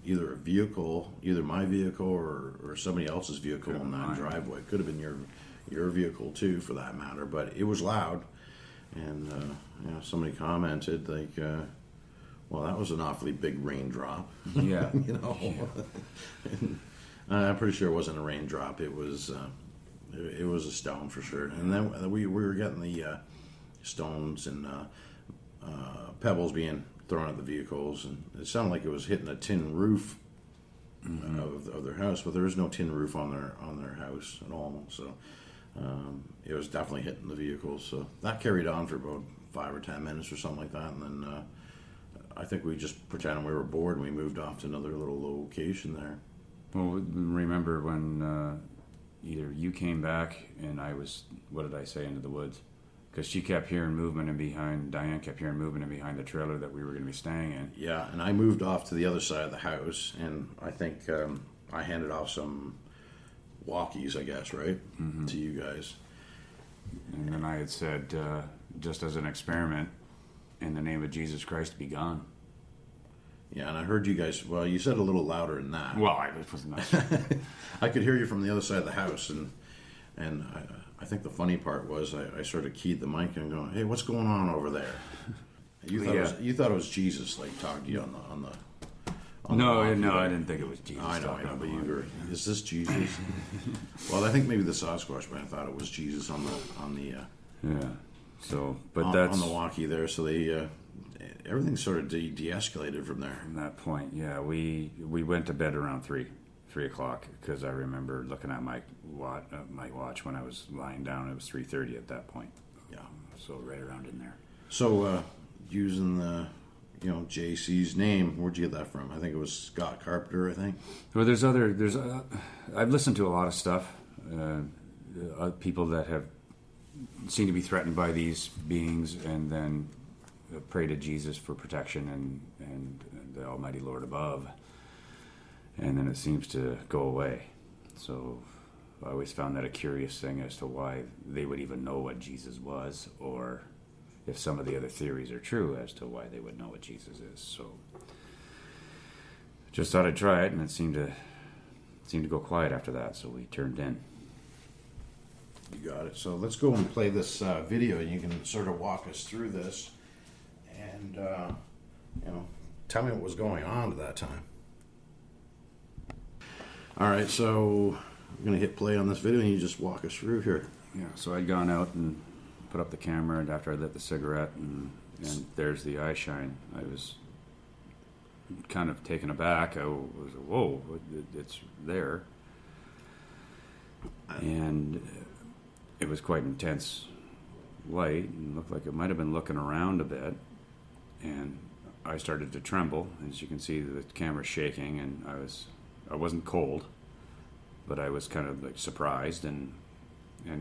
either a vehicle, either my vehicle or somebody else's vehicle in that driveway. It could have been your vehicle too, for that matter. But it was loud, and somebody commented like. Well, that was an awfully big raindrop. Yeah. And, I'm pretty sure it wasn't a raindrop. It was a stone for sure. And then we were getting the stones and pebbles being thrown at the vehicles, and it sounded like it was hitting a tin roof of their house, but there is no tin roof on their house at all. So it was definitely hitting the vehicles. So that carried on for about 5 or 10 minutes or something like that, and then. I think we just pretended we were bored and we moved off to another little location there. Well, remember when either you came back and I was, what did I say, into the woods? Because she kept hearing movement Diane kept hearing movement in behind the trailer that we were going to be staying in. Yeah, and I moved off to the other side of the house, and I think I handed off some walkies, I guess, right, to you guys. And then I had said, just as an experiment, in the name of Jesus Christ, be gone. Yeah, and I heard you guys. Well, you said a little louder than that. Well, I was not. I could hear you from the other side of the house, and I think the funny part was I sort of keyed the mic and going, "Hey, what's going on over there?" You thought it was Jesus, like talking to you on the. No, I didn't think it was Jesus. I know, but you were. Is this Jesus? Well, I think maybe the Sasquatch man thought it was Jesus on the. Yeah. So, but that's on the walkie there. So they everything sort of de-escalated from there. From that point, yeah, we went to bed around 3 o'clock because I remember looking at my watch when I was lying down. It was 3:30 at that point. Yeah, so right around in there. So using JC's name. Where'd you get that from? I think it was Scott Carpenter, I think. Well, I've listened to a lot of stuff. People that have seem to be threatened by these beings and then pray to Jesus for protection and the Almighty Lord above. And then it seems to go away. So I always found that a curious thing as to why they would even know what Jesus was, or if some of the other theories are true as to why they would know what Jesus is. So just thought I'd try it, and it seemed to go quiet after that, so we turned in. You got it. So let's go and play this video, and you can sort of walk us through this and tell me what was going on at that time. All right, so I'm going to hit play on this video, and you just walk us through here. Yeah, so I'd gone out and put up the camera, and after I lit the cigarette, and there's the eye shine. I was kind of taken aback. I was, whoa, it's there. And it was quite intense light, and looked like it might have been looking around a bit. And I started to tremble. As you can see, the camera's shaking, and I wasn't cold, but I was kind of like surprised and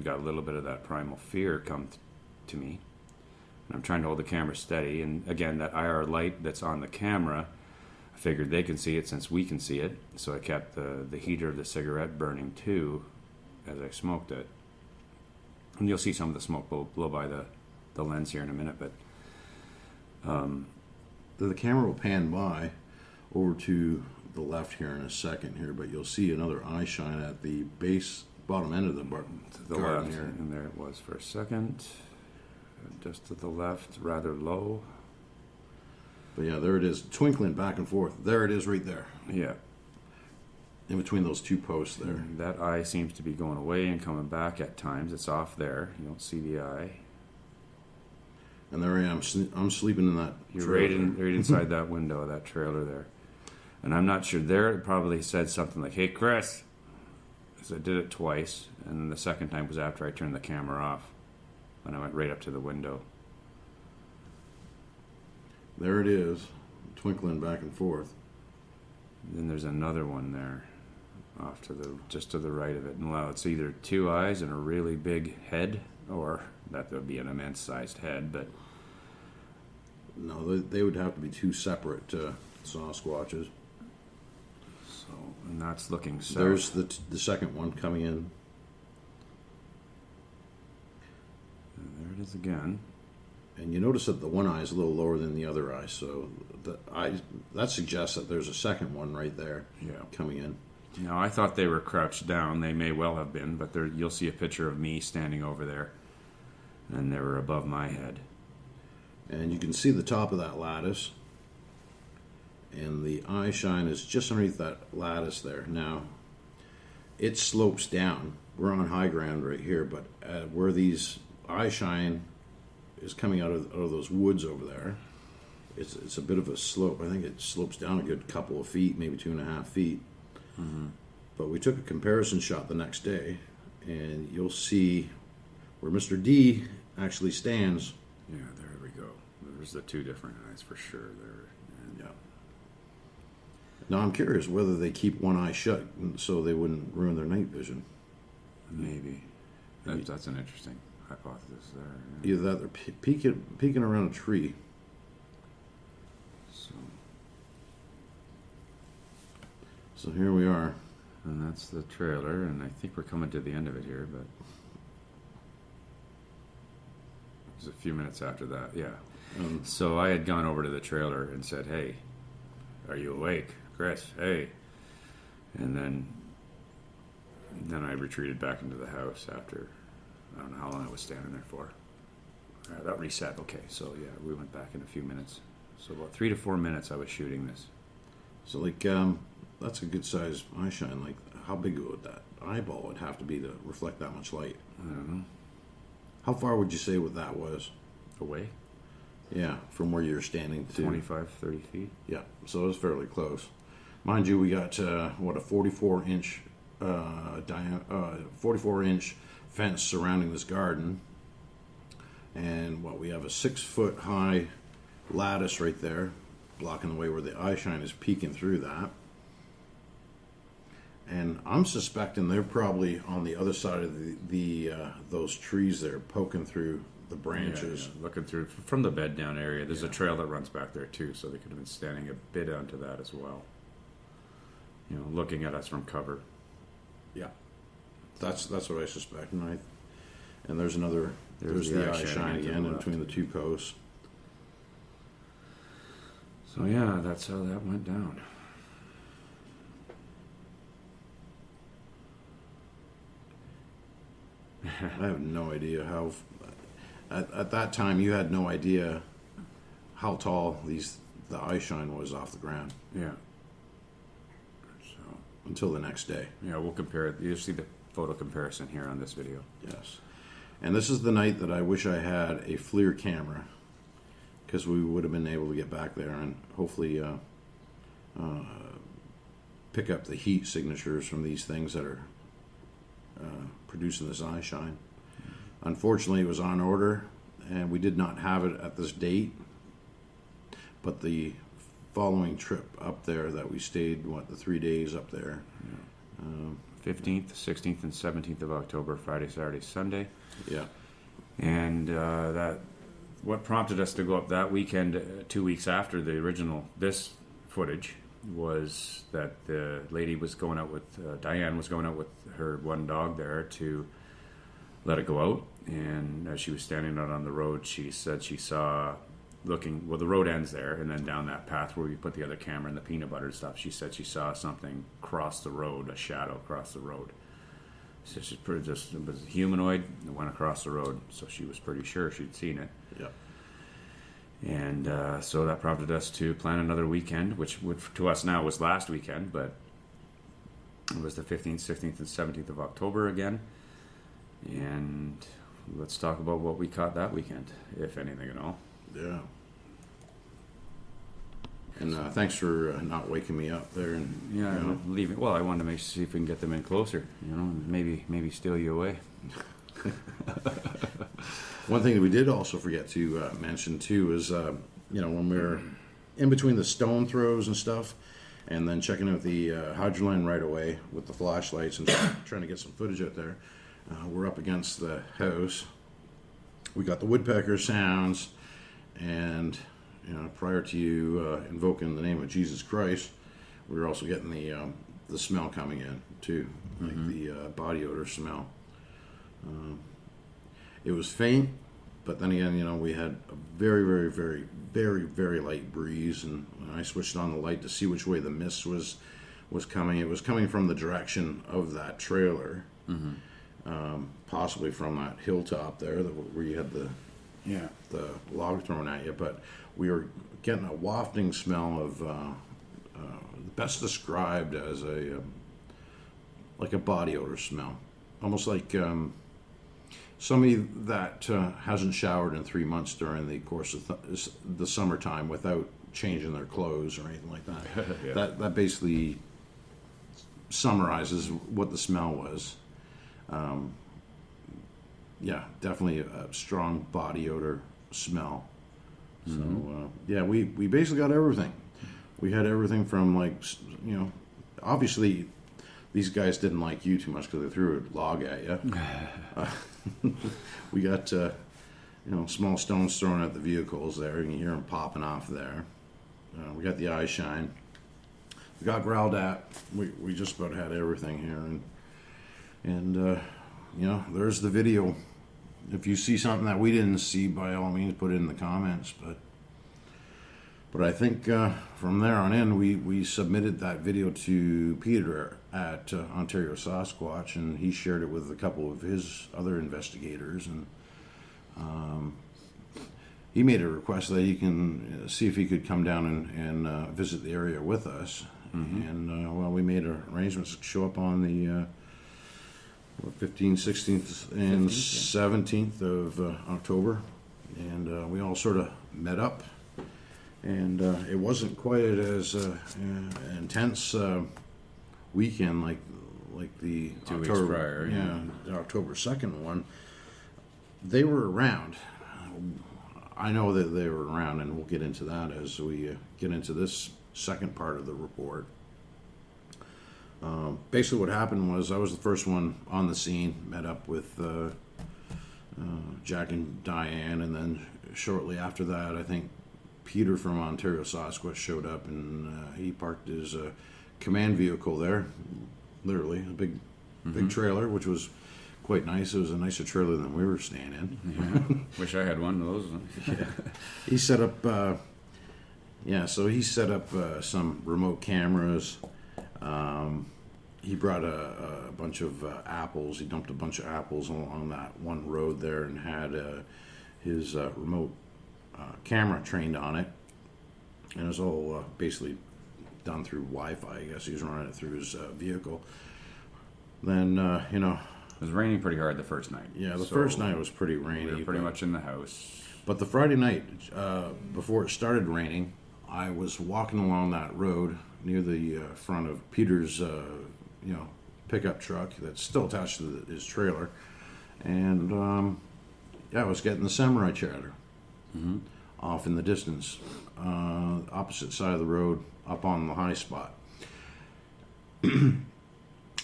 got a little bit of that primal fear come to me. And I'm trying to hold the camera steady, and again, that IR light that's on the camera, I figured they can see it since we can see it, so I kept the heater of the cigarette burning too as I smoked it. And you'll see some of the smoke blow by the lens here in a minute, but the camera will pan by over to the left here in a second here, but you'll see another eye shine at the bottom end of the to the garden left here. And there it was for a second, just to the left, rather low. But yeah, there it is, twinkling back and forth. There it is right there, Yeah, in between those two posts there. and that eye seems to be going away and coming back at times. It's off there, you don't see the eye. And there I am, I'm sleeping in that You're trailer. right inside that window, that trailer there. And I'm not sure, there it probably said something like, "Hey Chris," because I did it twice, and then the second time was after I turned the camera off, and I went right up to the window. There it is, twinkling back and forth. And then there's another one there, off to just to the right of it. And well, it's either two eyes and a really big head, or that would be an immense sized head, but No, they would have to be two separate Sasquatches. so, and that's looking south. There's the second one coming in. And there it is again. And you notice that the one eye is a little lower than the other eye, so that suggests that there's a second one right there coming in. Now, I thought they were crouched down. They may well have been, but you'll see a picture of me standing over there, and they were above my head. And you can see the top of that lattice, and the eye shine is just underneath that lattice there. Now, it slopes down. We're on high ground right here, but where these eye shine is coming out of those woods over there, it's a bit of a slope. I think it slopes down a good couple of feet, maybe 2.5 feet. Mm-hmm. But we took a comparison shot the next day, and you'll see where Mr. D actually stands. Yeah, there we go. There's the two different eyes for sure there. And Yeah. Now I'm curious whether they keep one eye shut so they wouldn't ruin their night vision. maybe. That's an interesting hypothesis there. Yeah. Either that or peeking around a tree. So here we are. And that's the trailer, and I think we're coming to the end of it here, but it was a few minutes after that, yeah. So I had gone over to the trailer and said, "Hey, are you awake? Chris, hey." And then I retreated back into the house after, I don't know how long I was standing there for. That reset, okay, so yeah, we went back in a few minutes. So about 3 to 4 minutes I was shooting this. So like, that's a good size eye shine. Like, how big would that eyeball would have to be to reflect that much light? I don't know. How far would you say what that was? Away? Yeah, from where you're standing to 25, 30 feet. Yeah, so it was fairly close. Mind you, we got a 44-inch 44-inch fence surrounding this garden, and we have a 6-foot high lattice right there, blocking the way where the eye shine is peeking through that. And I'm suspecting they're probably on the other side of the those trees there, poking through the branches. Yeah, looking through from the bed down area. There's a trail that runs back there too, so they could have been standing a bit onto that as well. You know, looking at us from cover. Yeah, that's what I suspect. And there's another. There's the eye shine again in between the two posts. So yeah, that's how that went down. I have no idea how. At that time, you had no idea how tall the eye shine was off the ground. Yeah. So until the next day. Yeah, we'll compare it. You'll see the photo comparison here on this video. Yes. And this is the night that I wish I had a FLIR camera, because we would have been able to get back there and hopefully pick up the heat signatures from these things that are producing this eye shine. Unfortunately, it was on order, and we did not have it at this date. But the following trip up there that we stayed, the 3 days up there. Yeah. 15th, 16th, and 17th of October, Friday, Saturday, Sunday. Yeah. And what prompted us to go up that weekend, 2 weeks after the original, this footage, was that the lady was going out with, Diane was going out with her one dog there to let it go out. And as she was standing out on the road, she said she saw, the road ends there, and then down that path where we put the other camera and the peanut butter and stuff, she said she saw something cross the road, a shadow cross the road. So she's pretty just, it was humanoid that went across the road, so she was pretty sure she'd seen it. Yep. And so that prompted us to plan another weekend, which to us now was last weekend, but it was the 15th, 16th, and 17th of October again. And let's talk about what we caught that weekend, if anything at all. Yeah. And thanks for not waking me up there. And yeah, leaving. Well, I wanted to see if we can get them in closer. You know, maybe steal you away. One thing that we did also forget to mention too is when we were in between the stone throws and stuff, and then checking out the hydroline right away with the flashlights and trying to get some footage out there. We're up against the house. We got the woodpecker sounds, and prior to you invoking the name of Jesus Christ, we were also getting the smell coming in too, like the body odor smell. It was faint, but then again, we had a very, very, very, very, very light breeze, and when I switched on the light to see which way the mist was coming, it was coming from the direction of that trailer. Possibly from that hilltop there where you had the log thrown at you, but we were getting a wafting smell of best described as like a body odor smell, almost like somebody that hasn't showered in 3 months during the course of the summertime without changing their clothes or anything like that. Yeah. That basically summarizes what the smell was. Definitely a strong body odor smell. So we basically got everything. We had everything from obviously these guys didn't like you too much because they threw a log at you. We got small stones thrown at the vehicles there. You can hear them popping off there. We got the eye shine. We got growled at. We just about had everything here, and there's the video. If you see something that we didn't see, by all means, put it in the comments. But I think from there on in, we submitted that video to Peter at Ontario Sasquatch, and he shared it with a couple of his other investigators, and he made a request that he can see if he could come down and visit the area with us. And we made arrangements to show up on the 15th, 16th, and 17th of October, and we all sort of met up, and it wasn't quite as intense weekend like the 2 weeks October prior. the October 2nd one. They were around. I know that they were around, and we'll get into that as we get into this second part of the report. Basically, what happened was I was the first one on the scene, met up with Jack and Diane, and then shortly after that, I think Peter from Ontario Sasquatch showed up, and he parked his command vehicle there, literally a big trailer, which was quite nice. It was a nicer trailer than we were staying in. Yeah. Wish I had one of those. Yeah. He set up, so he set up some remote cameras. He brought a bunch of apples. He dumped a bunch of apples along that one road there and had his remote camera trained on it. And it was all basically done through Wi-Fi, I guess. He was running it through his vehicle. Then, It was raining pretty hard the first night. Yeah, the first night was pretty rainy. We were pretty much in the house. But the Friday night, before it started raining, I was walking along that road near the front of Peter's, pickup truck that's still attached to his trailer. And, I was getting the samurai chatter off in the distance, opposite side of the road, up on the high spot.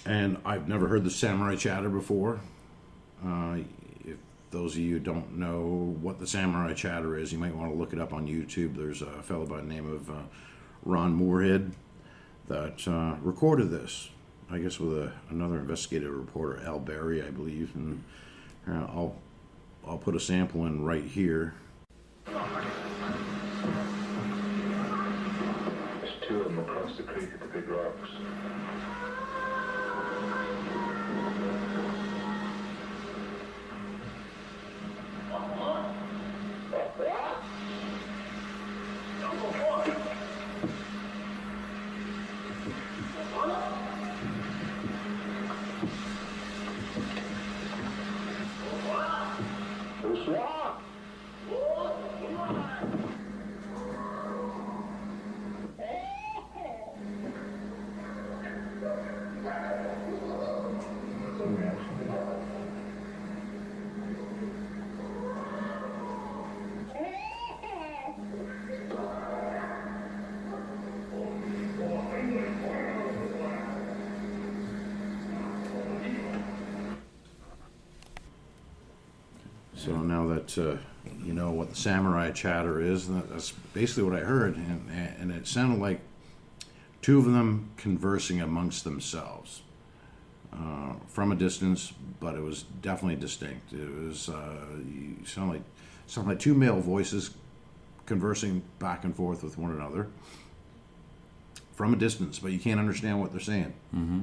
And I've never heard the samurai chatter before. If those of you don't know what the samurai chatter is, you might want to look it up on YouTube. There's a fellow by the name of Ron Moorhead that recorded this, I guess with another investigative reporter, Al Berry, I believe. And I'll put a sample in right here. There's two of them across the creek at the big rocks. So now that you know what the samurai chatter is, that's basically what I heard, and it sounded like two of them conversing amongst themselves from a distance, but it was definitely distinct. It was you sound like two male voices conversing back and forth with one another from a distance, but you can't understand what they're saying. Mm-hmm.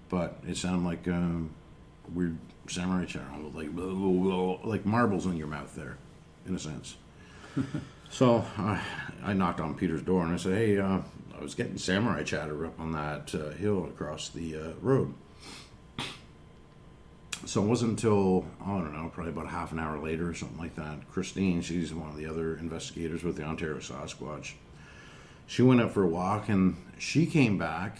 But it sounded like weird samurai chatter, like blah, blah, blah, like marbles in your mouth there, in a sense. So I knocked on Peter's door and I said, "Hey, I was getting samurai chatter up on that hill across the road." So it wasn't until, I don't know, probably about half an hour later or something like that, Christine, she's one of the other investigators with the Ontario Sasquatch, she went up for a walk and she came back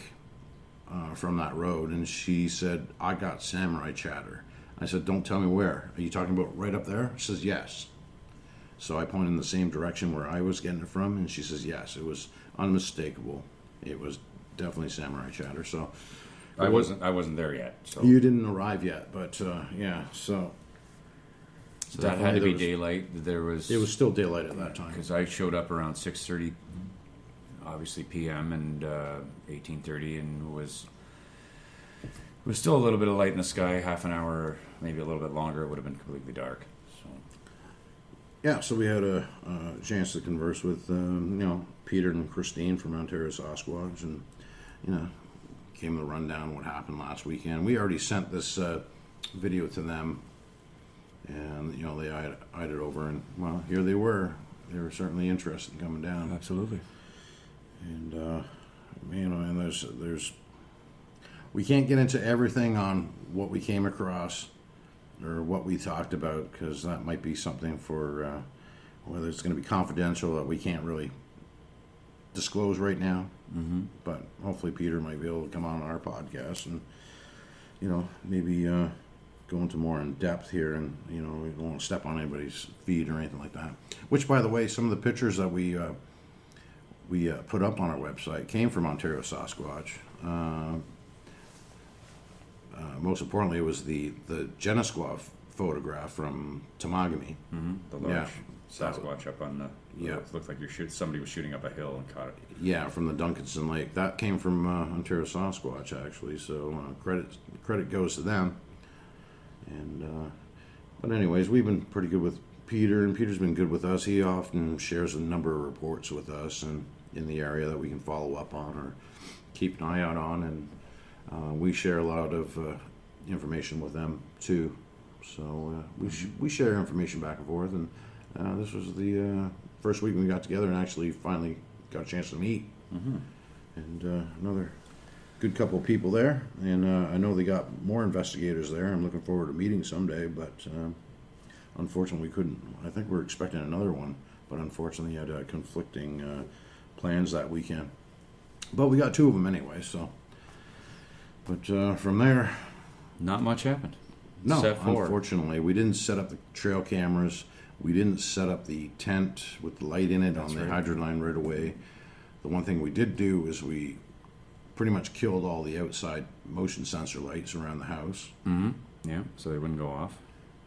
from that road and she said, "I got samurai chatter." I said, "Don't tell me where. Are you talking about right up there?" She says, "Yes." So I pointed in the same direction where I was getting it from, and she says, "Yes." It was unmistakable. It was definitely samurai chatter. So I wasn't there yet. So you didn't arrive yet, but yeah. So that had to be daylight. It was still daylight at that time because I showed up around 6:30, obviously PM, and 18:30, and it was still a little bit of light in the sky. Half an hour, maybe a little bit longer, it would have been completely dark. So yeah, so we had a chance to converse with Peter and Christine from Ontario Sasquatch, and came the rundown what happened last weekend. We already sent this video to them, and they eyed it over, and well, here they were. They were certainly interested in coming down. absolutely. And and there's we can't get into everything on what we came across or what we talked about, because that might be something for whether it's going to be confidential that we can't really disclose right now. Mm-hmm. But hopefully Peter might be able to come on our podcast and maybe go into more in depth here, and you know, we don't want to step on anybody's feet or anything like that. Which, by the way, some of the pictures that we put up on our website came from Ontario Sasquatch. Most importantly, it was the Genesqua photograph from Temagami. The large Sasquatch up on the. Yeah. It looked like somebody was shooting up a hill and caught it. Yeah, from the Duncanson Lake. That came from Ontario Sasquatch, actually. So credit goes to them. And but anyways, we've been pretty good with Peter, and Peter's been good with us. He often shares a number of reports with us and in the area that we can follow up on or keep an eye out on, and we share a lot of information with them too. So we share information back and forth, and this was the first week we got together and actually finally got a chance to meet. And another good couple of people there, and I know they got more investigators there. I'm looking forward to meeting someday, but unfortunately we couldn't. I think we're expecting another one, but unfortunately had conflicting plans that weekend. But we got two of them anyway, so. But from there, Not much happened. no, Set forward. unfortunately, we didn't set up the trail cameras. We didn't set up the tent with the light in it That's on the right. hydrant line right away. The one thing we did do is we pretty much killed all the outside motion sensor lights around the house. Yeah, so they wouldn't go off.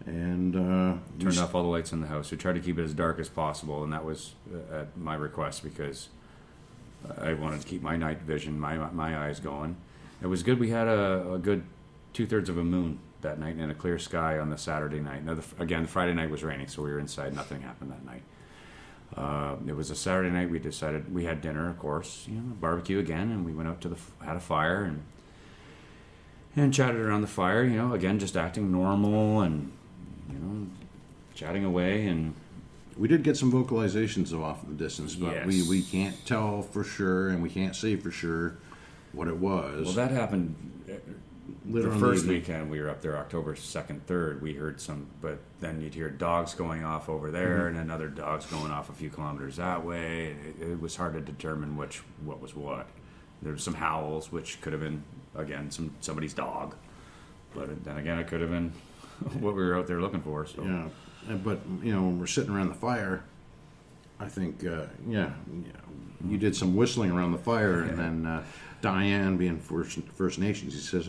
And we Turned off all the lights in the house. We tried to keep it as dark as possible, and that was at my request because I wanted to keep my night vision, my eyes going. It was good. We had a good 2/3 of a moon that night and a clear sky on the Saturday night. Now, the Friday night was raining, so we were inside. Nothing happened that night. It was a Saturday night. We decided we had dinner, of course, barbecue again, and we went out to had a fire and chatted around the fire. Again, just acting normal and chatting away. And we did get some vocalizations off in the distance, but Yes. we can't tell for sure, and we can't say for sure what it was. well, that happened. Later The on first evening. weekend we were up there, October 2nd, 3rd, we heard some, but then you'd hear dogs going off over there and another dogs going off a few kilometers that way. It was hard to determine what was what. There were some howls, which could have been, again, somebody's dog. But then again, it could have been what we were out there looking for. So. Yeah, but when we're sitting around the fire, I think you did some whistling around the fire, and then Diane, being First Nations, he says,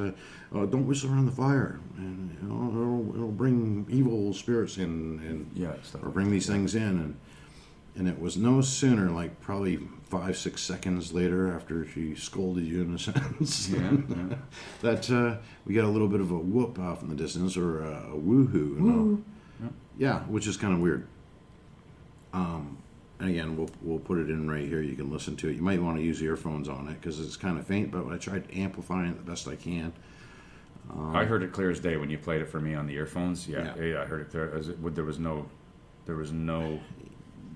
"Don't whistle around the fire, and it'll bring evil spirits in, and stuff or like bring these things in." And it was no sooner, like probably 5-6 seconds later, after she scolded you in a sense, that we got a little bit of a whoop off in the distance, or a woohoo. Woo. Yeah, which is kind of weird. And again, we'll put it in right here. You can listen to it. You might want to use earphones on it because it's kind of faint, but I tried amplifying it the best I can. I heard it clear as day when you played it for me on the earphones. Yeah, Yeah. I heard it clear. There was no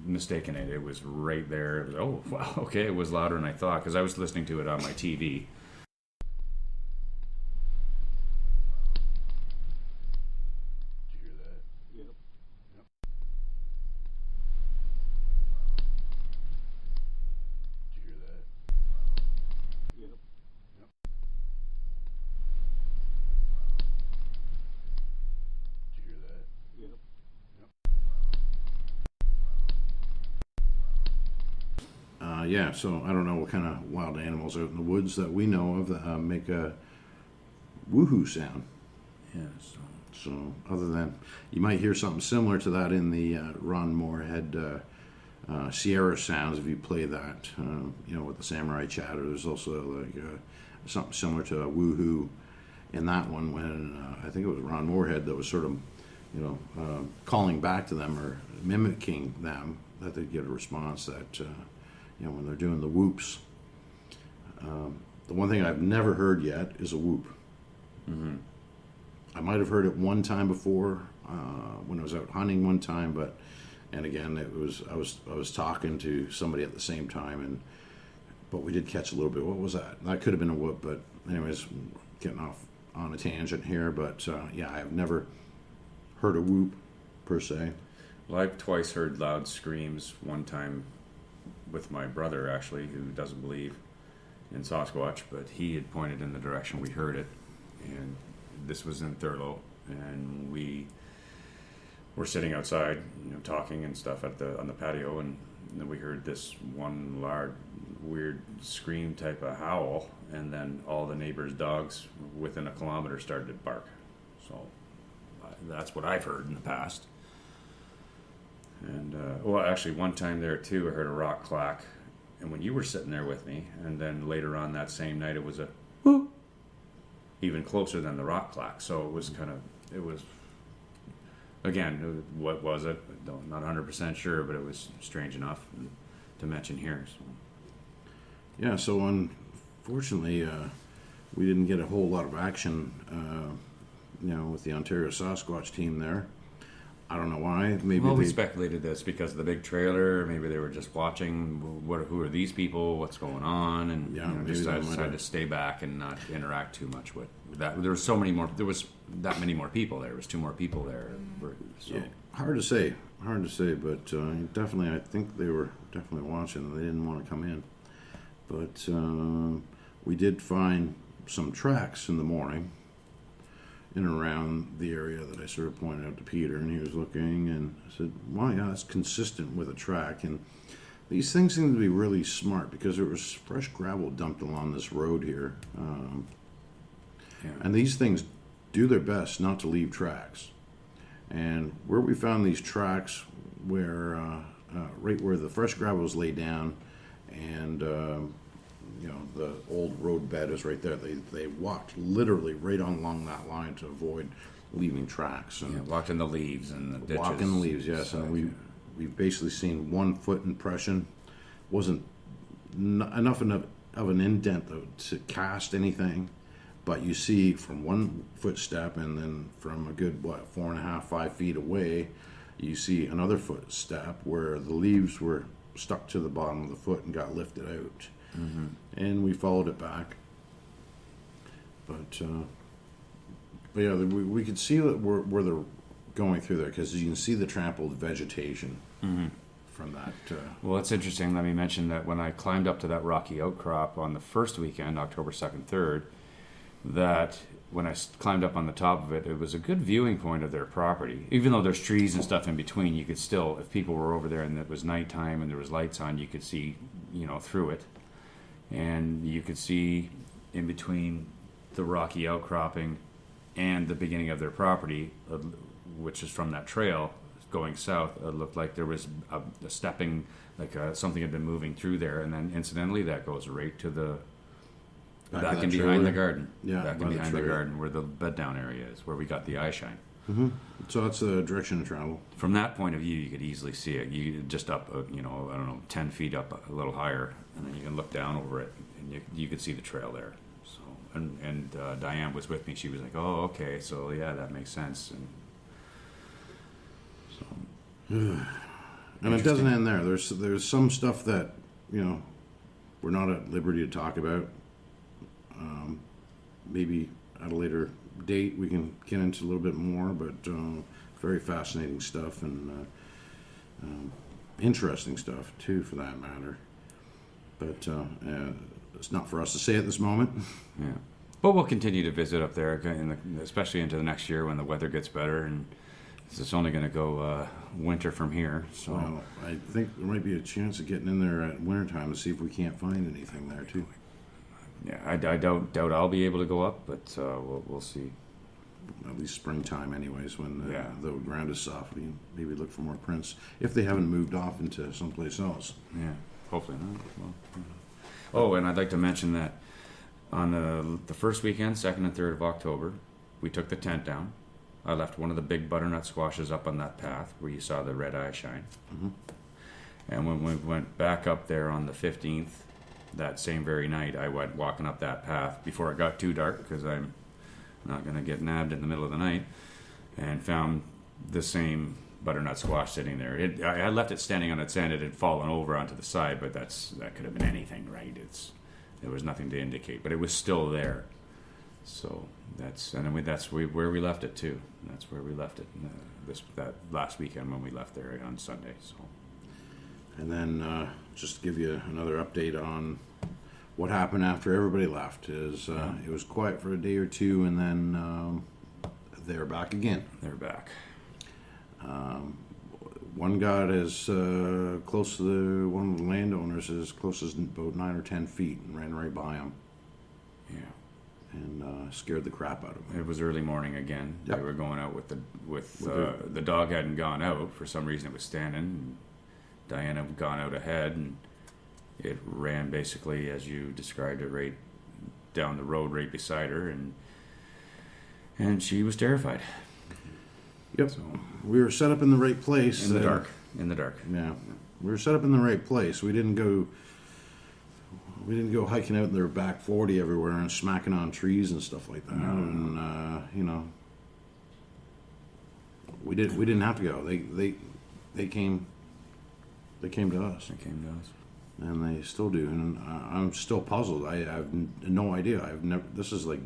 mistake in it. It was right there. It was, oh, wow, okay. It was louder than I thought because I was listening to it on my TV. Yeah, so I don't know what kind of wild animals out in the woods that we know of that make a woohoo sound. Yeah. So other than, you might hear something similar to that in the Ron Moorhead Sierra sounds if you play that, with the samurai chatter. There's also like something similar to a woohoo in that one when I think it was Ron Moorhead that was sort of, calling back to them or mimicking them, that they'd get a response that, when they're doing the whoops. The one thing I've never heard yet is a whoop. Mm-hmm. I might have heard it one time before when I was out hunting one time, and again I was talking to somebody at the same time, but we did catch a little bit. What was that? That could have been a whoop, but anyways, getting off on a tangent here. But I have never heard a whoop per se. Well, I've twice heard loud screams. One time with my brother, actually, who doesn't believe in Sasquatch, but he had pointed in the direction we heard it, and this was in Thurlow, and we were sitting outside, talking and stuff on the patio, and then we heard this one large, weird scream type of howl, and then all the neighbors' dogs within a kilometer started to bark. So that's what I've heard in the past. And well, actually, one time there too, I heard a rock clack, and when you were sitting there with me, and then later on that same night, it was a whoop, even closer than the rock clack. So it was again, what was it? Not 100% sure, but it was strange enough to mention here. So. Yeah, so unfortunately, we didn't get a whole lot of action, with the Ontario Sasquatch team there. I don't know why. Maybe we speculated this because of the big trailer. Maybe they were just watching. Who are these people? What's going on? And decided to stay back and not interact too much with that. There was so many more. There was that many more people there. There was 2 more people there. So. Yeah, hard to say, but definitely, I think they were definitely watching. They didn't want to come in, but we did find some tracks in the morning in and around the area that I sort of pointed out to Peter, and he was looking, and I said, well, yeah, that's consistent with a track. And these things seem to be really smart because there was fresh gravel dumped along this road here. And these things do their best not to leave tracks. And where we found these tracks, where right where the fresh gravel was laid down, and the old road bed is right there. They walked literally right along that line to avoid leaving tracks. And walked in the leaves and the ditches. Walked in the leaves, yes. And we've basically seen 1 foot impression. Wasn't enough of an indent to cast anything, but you see from 1 footstep, and then from a good 4.5, 5 feet away, you see another footstep where the leaves were stuck to the bottom of the foot and got lifted out. Mm-hmm. And we followed it back, but yeah, we could see that where they're going through there, because you can see the trampled vegetation from that. Well, it's interesting. Let me mention that when I climbed up to that rocky outcrop on the first weekend, October 2nd, 3rd, that when I climbed up on the top of it, it was a good viewing point of their property. Even though there's trees and stuff in between, you could still, if people were over there and it was nighttime and there was lights on, you could see, through it. And you could see in between the rocky outcropping and the beginning of their property, which is from that trail going south, it looked like there was a stepping, like something had been moving through there. And then incidentally, that goes right to the back and behind the garden. Yeah, back and behind the garden where the bed down area is, where we got the eye shine. Mm-hmm. So that's the direction of travel. From that point of view, you could easily see it. You just up, 10 feet up, a little higher, and then you can look down over it, and you could see the trail there. So, and Diane was with me. She was like, "Oh, okay, so yeah, that makes sense." And and it doesn't end there. There's some stuff that we're not at liberty to talk about. Maybe at a later date we can get into a little bit more, but very fascinating stuff, and interesting stuff too, for that matter. But it's not for us to say at this moment. Yeah, but we'll continue to visit up there, especially into the next year when the weather gets better, and it's only going to go winter from here. So well, I think there might be a chance of getting in there at wintertime to see if we can't find anything there too. Yeah, I doubt I'll be able to go up, but we'll see. At least springtime, anyways, when the ground is soft, we can maybe look for more prints if they haven't moved off into someplace else. Yeah, hopefully not. Well, oh, and I'd like to mention that on the first weekend, 2nd and 3rd of October, we took the tent down. I left one of the big butternut squashes up on that path where you saw the red eye shine. Mm-hmm. And when we went back up there on the 15th, that same very night, I went walking up that path before it got too dark, because I'm not going to get nabbed in the middle of the night, and found the same butternut squash sitting there. I left it standing on its end. It had fallen over onto the side, but that could have been anything, right? There was nothing to indicate, but it was still there. So that's where we left it too. That's where we left it that last weekend when we left there on Sunday. So. And then just to give you another update on what happened after everybody left is it was quiet for a day or two, and then they're back again. They're back. One got as close to one of the landowners as close as about 9 or 10 feet and ran right by him Yeah. and scared the crap out of him. It was early morning again. Yep. They were going out with the dog hadn't gone out for some reason. It was standing. And Diana had gone out ahead, and it ran basically as you described it, right down the road, right beside her, and she was terrified. Yep. So We were set up in the right place. in the dark. Yeah. We were set up in the right place. We didn't go hiking out in their back 40 everywhere and smacking on trees and stuff like that. And we didn't have to go. They came to us, It came to us. and they still do. And I'm still puzzled. I have no idea. This is like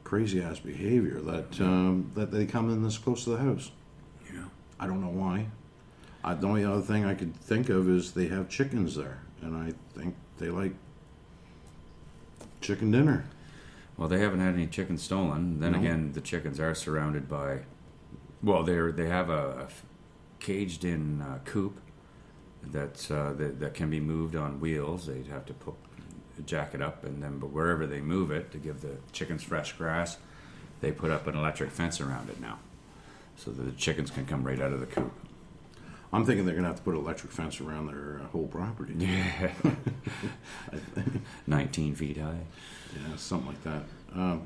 crazy ass behavior that they come in this close to the house. Yeah. I don't know why. The only other thing I could think of is they have chickens there, and I think they like chicken dinner. Well, they haven't had any chickens stolen. Then No. again, the chickens are surrounded by. Well, they have a caged-in coop that can be moved on wheels. They'd have to jack it up, and then but wherever they move it to give the chickens fresh grass, they put up an electric fence around it now, so that the chickens can come right out of the coop. I'm thinking they're gonna have to put an electric fence around their whole property. Yeah. 19 feet high. Yeah, something like that.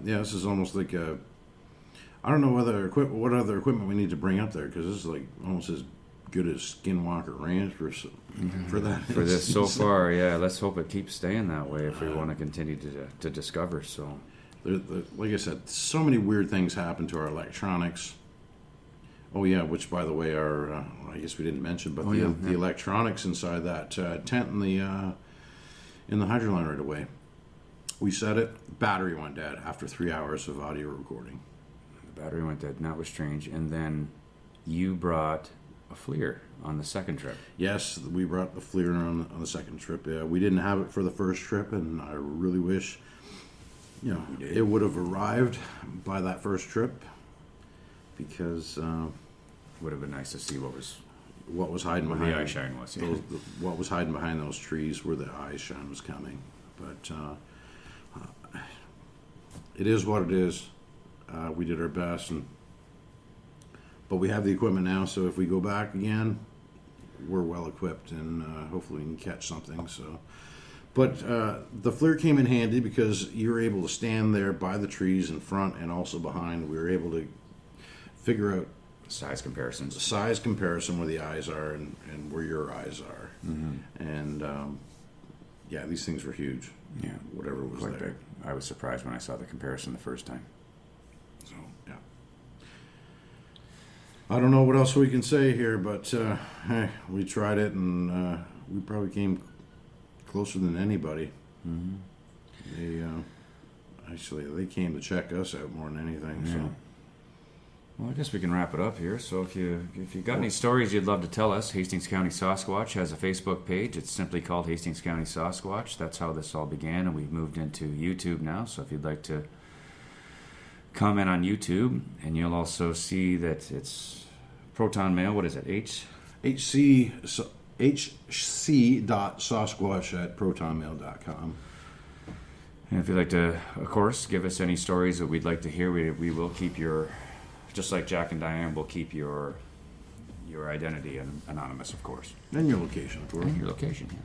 Yeah, this is almost like a. I don't know what other equipment we need to bring up there, because this is like almost as good as Skinwalker Ranch for that. For this so far, yeah. Let's hope it keeps staying that way if we want to continue to discover. So, Like I said, so many weird things happen to our electronics. Oh yeah, which by the way are I guess we didn't mention, but the electronics inside that tent in the Hydroline right away. We set it. Battery went dead after 3 hours of audio recording. the battery went dead, and that was strange. And then you brought a FLIR on the second trip. Yes, we brought the FLIR on the second trip. Yeah, we didn't have it for the first trip, and I really wish, it would have arrived by that first trip, because Would have been nice to see what what was hiding the behind eye shine was. Yeah. what was hiding behind those trees where the eye shine was coming. But it is what it is. We did our best, but we have the equipment now, so if we go back again, we're well equipped, and hopefully we can catch something. So, but the FLIR came in handy because you were able to stand there by the trees in front and also behind. We were able to figure out Size comparisons. size comparison where the eyes are and where your eyes are. Mm-hmm. And yeah, these things were huge. Yeah, Whatever was quite there. big. I was surprised when I saw the comparison the first time. So yeah, I don't know what else we can say here, but hey, we tried it, and we probably came closer than anybody. Mm-hmm. They came to check us out more than anything. Yeah. So Well, I guess we can wrap it up here. So if you got any stories you'd love to tell us, Hastings County Sasquatch has a Facebook page. It's simply called Hastings County Sasquatch. That's how this all began, and we've moved into YouTube now. So if you'd like to comment on YouTube, and you'll also see that it's Proton Mail. What is it? hc.sasquatch@protonmail.com. And if you'd like to, of course, give us any stories that we'd like to hear, we will keep your, just like Jack and Diane, we'll keep your identity anonymous, of course. And your location, of course. And your location, yeah.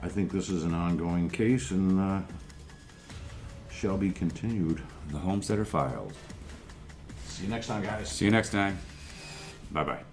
I think this is an ongoing case and shall be continued. The Homesteader Files. See you next time, guys. See you next time. Bye-bye.